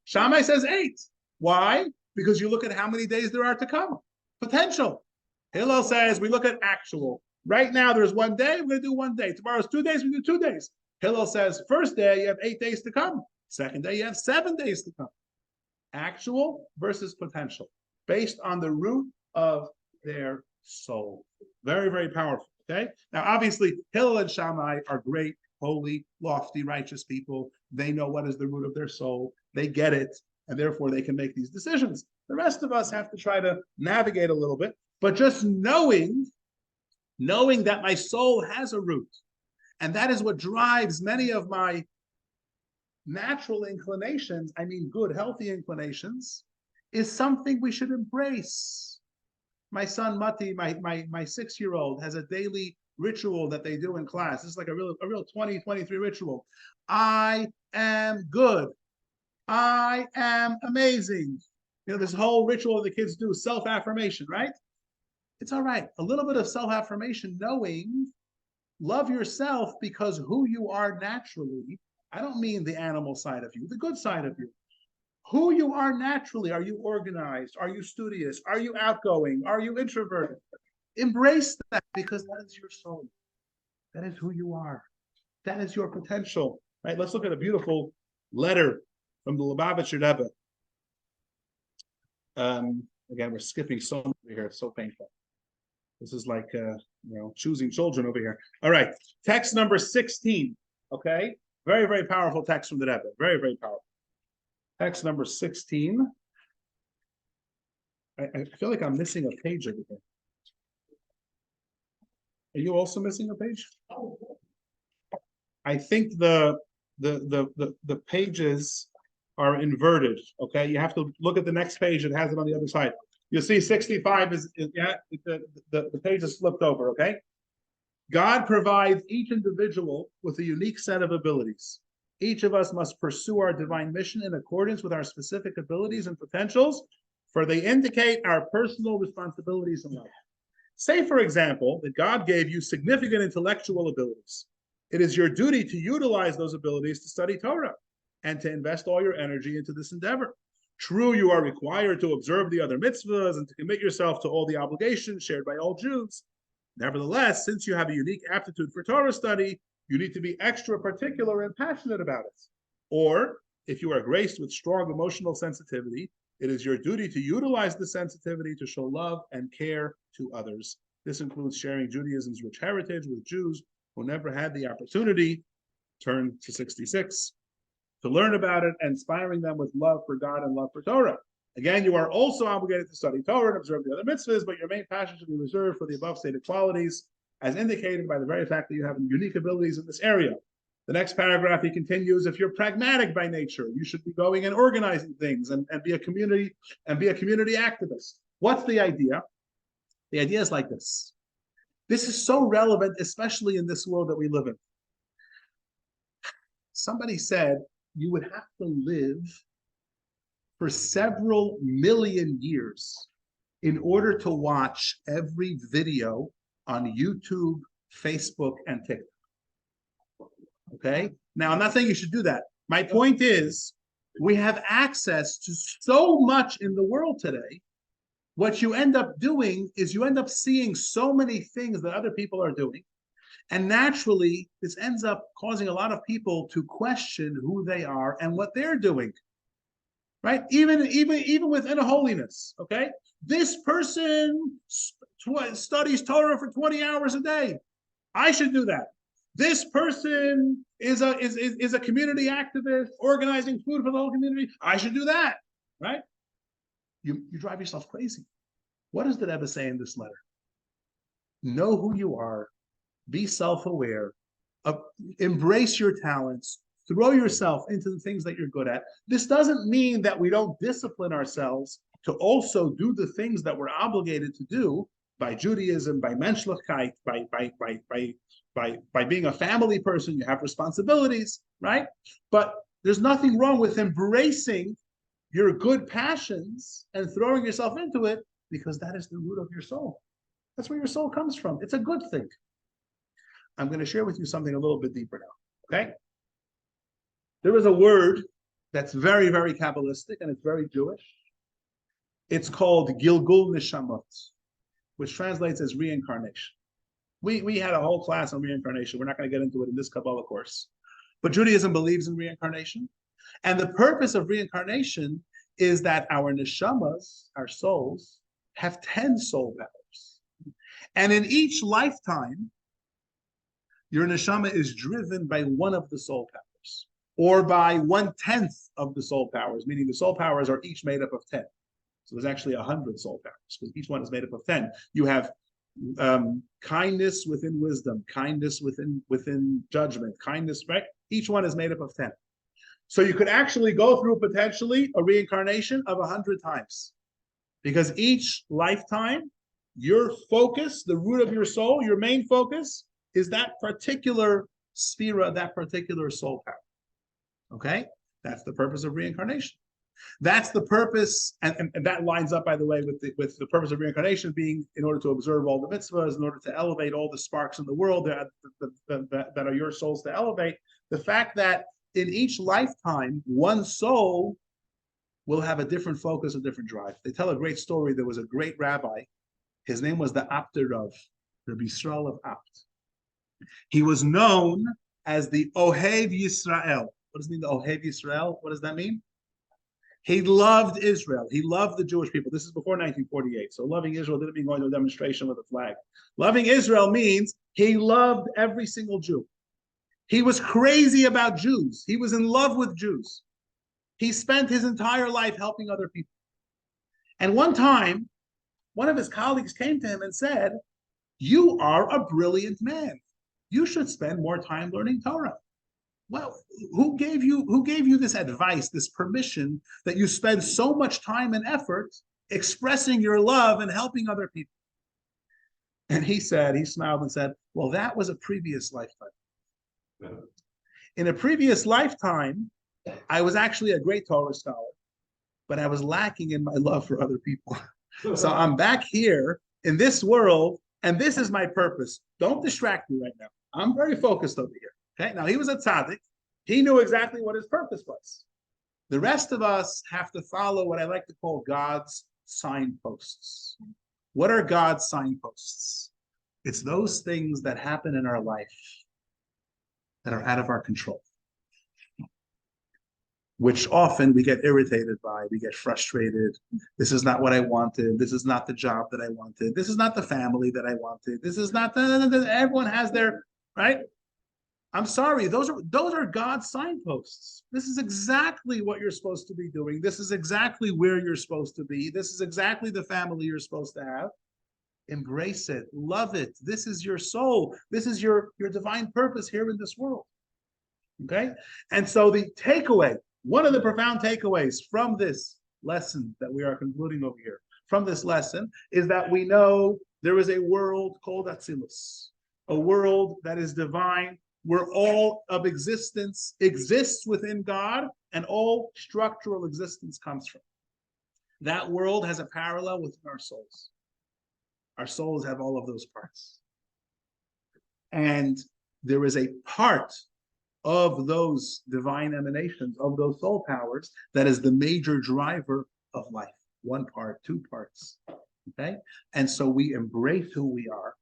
Shammai says 8. Why? Because you look at how many days there are to come. Potential. Hillel says we look at actual. Right now there's 1 day, we're going to do 1 day. Tomorrow's 2 days, we do 2 days. Hillel says first day you have 8 days to come. Second day you have 7 days to come. Actual versus potential, based on the root of their soul. Very, very powerful. Okay. Now, obviously, Hillel and Shammai are great, holy, lofty, righteous people. They know what is the root of their soul. They get it, and therefore they can make these decisions. The rest of us have to try to navigate a little bit, but just knowing that my soul has a root, and that is what drives many of my natural inclinations, I mean good, healthy inclinations, is something we should embrace. My son Mati, my 6-year-old, has a daily ritual that they do in class. It's like a real 2023 ritual. I am good. I am amazing. You know, this whole ritual the kids do, self-affirmation, right? It's all right. A little bit of self-affirmation, knowing, love yourself because who you are naturally. I don't mean the animal side of you, the good side of you. Who you are naturally. Are you organized? Are you studious? Are you outgoing? Are you introverted? Embrace that, because that is your soul. That is who you are. That is your potential. Right? Let's look at a beautiful letter from the Lubavitcher Rebbe. Again, we're skipping so much over here. It's so painful. This is like choosing children over here. All right, text number 16. Okay. Very, very powerful text from the Rebbe. Very, very powerful. Text number 16. I feel like I'm missing a page over here. Are you also missing a page? I think the pages are inverted. Okay, you have to look at the next page. It has it on the other side. You'll see 65 is the page is flipped over. Okay. God provides each individual with a unique set of abilities. Each of us must pursue our divine mission in accordance with our specific abilities and potentials, for they indicate our personal responsibilities in life. Say, for example, that God gave you significant intellectual abilities. It is your duty to utilize those abilities to study Torah and to invest all your energy into this endeavor. True, you are required to observe the other mitzvahs and to commit yourself to all the obligations shared by all Jews. Nevertheless, since you have a unique aptitude for Torah study, you need to be extra particular and passionate about it. Or, if you are graced with strong emotional sensitivity, it is your duty to utilize the sensitivity to show love and care to others. This includes sharing Judaism's rich heritage with Jews who never had the opportunity, turn to 66, to learn about it, and inspiring them with love for God and love for Torah. Again, you are also obligated to study Torah and observe the other mitzvahs, but your main passion should be reserved for the above stated qualities, as indicated by the very fact that you have unique abilities in this area. The next paragraph, he continues, if you're pragmatic by nature, you should be going and organizing things and be a community activist. What's the idea? The idea is like this. This is so relevant, especially in this world that we live in. Somebody said you would have to live for several million years in order to watch every video on YouTube, Facebook, and TikTok. Okay? Now, I'm not saying you should do that. My point is, we have access to so much in the world today. What you end up doing is you end up seeing so many things that other people are doing. And naturally, this ends up causing a lot of people to question who they are and what they're doing. Right? Even within a holiness. Okay? This person studies Torah for 20 hours a day. I should do that. This person is a community activist organizing food for the whole community. I should do that. Right? You drive yourself crazy. What does the Rebbe say in this letter? Know who you are, be self-aware, embrace your talents, throw yourself into the things that you're good at. This doesn't mean that we don't discipline ourselves to also do the things that we're obligated to do by Judaism, by menschlichkeit, by being a family person. You have responsibilities, right? But there's nothing wrong with embracing your good passions and throwing yourself into it, because that is the root of your soul. That's where your soul comes from. It's a good thing. I'm going to share with you something a little bit deeper now, okay? There is a word that's very, very Kabbalistic, and it's very Jewish. It's called Gilgul Nishamot, which translates as reincarnation. We had a whole class on reincarnation. We're not going to get into it in this Kabbalah course. But Judaism believes in reincarnation. And the purpose of reincarnation is that our neshamas, our souls, have 10 soul powers. And in each lifetime, your neshama is driven by one of the soul powers, or by 1/10 of the soul powers, meaning the soul powers are each made up of 10. So there's actually 100 soul powers, because each one is made up of 10. You have kindness within wisdom, kindness within judgment, kindness, right? Each one is made up of 10. So you could actually go through potentially a reincarnation of 100 times, because each lifetime, your focus, the root of your soul, your main focus is that particular sefirot, that particular soul power. Okay? That's the purpose of reincarnation. That's the purpose, and that lines up, by the way, with the purpose of reincarnation being in order to observe all the mitzvahs, in order to elevate all the sparks in the world that are your souls to elevate. The fact that in each lifetime, one soul will have a different focus, a different drive. They tell a great story. There was a great rabbi. His name was the Apter Rav, Rabbi Yisrael of Apt. He was known as the Ohev Yisrael. What does it mean, the Ohev Yisrael? What does that mean? He loved Israel. He loved the Jewish people. This is before 1948. So loving Israel didn't mean going to a demonstration with a flag. Loving Israel means he loved every single Jew. He was crazy about Jews. He was in love with Jews. He spent his entire life helping other people. And one time, one of his colleagues came to him and said, "You are a brilliant man. You should spend more time learning Torah." Well, who gave you this advice, this permission that you spend so much time and effort expressing your love and helping other people? And he smiled and said, "Well, that was a previous lifetime. In a previous lifetime, I was actually a great Torah scholar, but I was lacking in my love for other people. So I'm back here in this world, and this is my purpose. Don't distract me right now. I'm very focused over here." Okay, now he was a tzaddik. He knew exactly what his purpose was. The rest of us have to follow what I like to call God's signposts. What are God's signposts? It's those things that happen in our life that are out of our control, which often we get irritated by, we get frustrated. This is not what I wanted. This is not the job that I wanted. This is not the family that I wanted. This is not everyone has their, right? I'm sorry, those are God's signposts. This is exactly what you're supposed to be doing. This is exactly where you're supposed to be. This is exactly the family you're supposed to have. Embrace it, love it. This is your soul. This is your divine purpose here in this world. Okay? And so the takeaway, one of the profound takeaways from this lesson that we are concluding over here, from this lesson, is that we know there is a world called Atzilus, a world that is divine, where all of existence exists within God and all structural existence comes from. That world has a parallel within our souls. Our souls have all of those parts. And there is a part of those divine emanations, of those soul powers, that is the major driver of life. One part, two parts. Okay? And so we embrace who we are.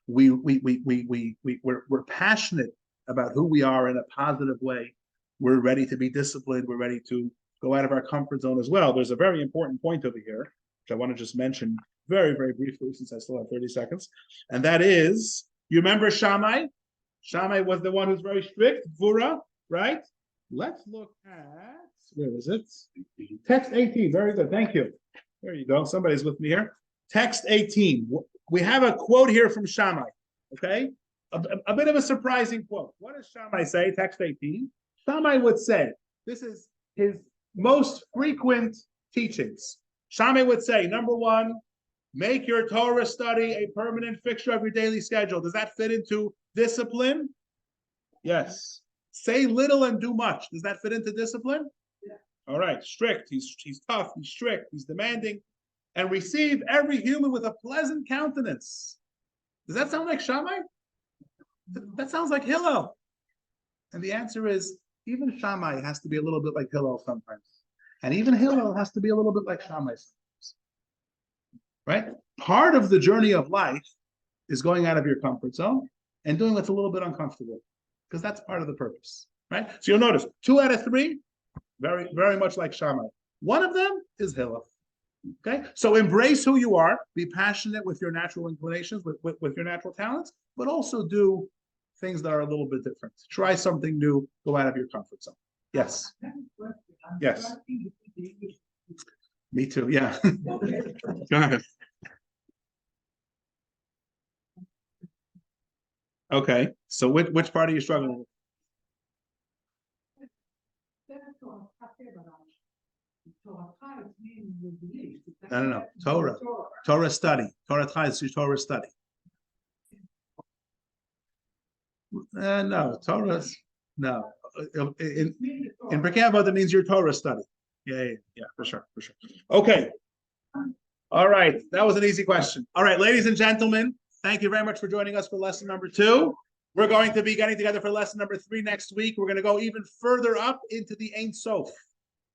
We're passionate about who we are in a positive way. We're ready to be disciplined. We're ready to go out of our comfort zone as well. There's a very important point over here, which I want to just mention very, very briefly, since I still have 30 seconds. And that is, you remember Shammai? Shammai was the one who's very strict, Gvura, right? Let's look at, where is it? Text 18, very good, thank you. There you go, somebody's with me here. Text 18. We have a quote here from Shammai, okay? a bit of a surprising quote. What does Shammai say? Text 18. Shammai would say, this is his most frequent teachings. Shammai would say, number one, make your Torah study a permanent fixture of your daily schedule. Does that fit into discipline? Yes. Say little and do much. Does that fit into discipline? Yeah. All right. Strict. He's tough. He's strict. He's demanding. And receive every human with a pleasant countenance. Does that sound like Shammai? That sounds like Hillel. And the answer is, even Shammai has to be a little bit like Hillel sometimes. And even Hillel has to be a little bit like Shammai sometimes. Right? Part of the journey of life is going out of your comfort zone and doing what's a little bit uncomfortable, because that's part of the purpose. Right? So you'll notice 2 out of 3, very, very much like Shammai. One of them is Hillel. Okay, so embrace who you are, be passionate with your natural inclinations, with your natural talents, but also do things that are a little bit different. Try something new, go out of your comfort zone. Yes. Yes. Me too, yeah. Go ahead. Okay, so which part are you struggling with? No. Torah study. Torah is Torah study. No, Torah's no. In Pirkei Avot, that means your Torah study. Yeah, for sure. Okay. All right, that was an easy question. All right, ladies and gentlemen, thank you very much for joining us for lesson number 2. We're going to be getting together for lesson number 3 next week. We're going to go even further up into the Ein Sof,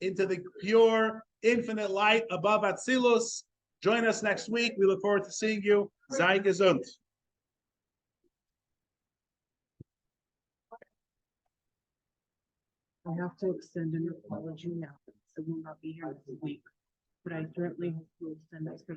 into the pure, infinite light above Atzilus. Join us next week. We look forward to seeing you. Sei gesund. I have to extend an apology now, so we'll not be here next week. But I certainly will send us the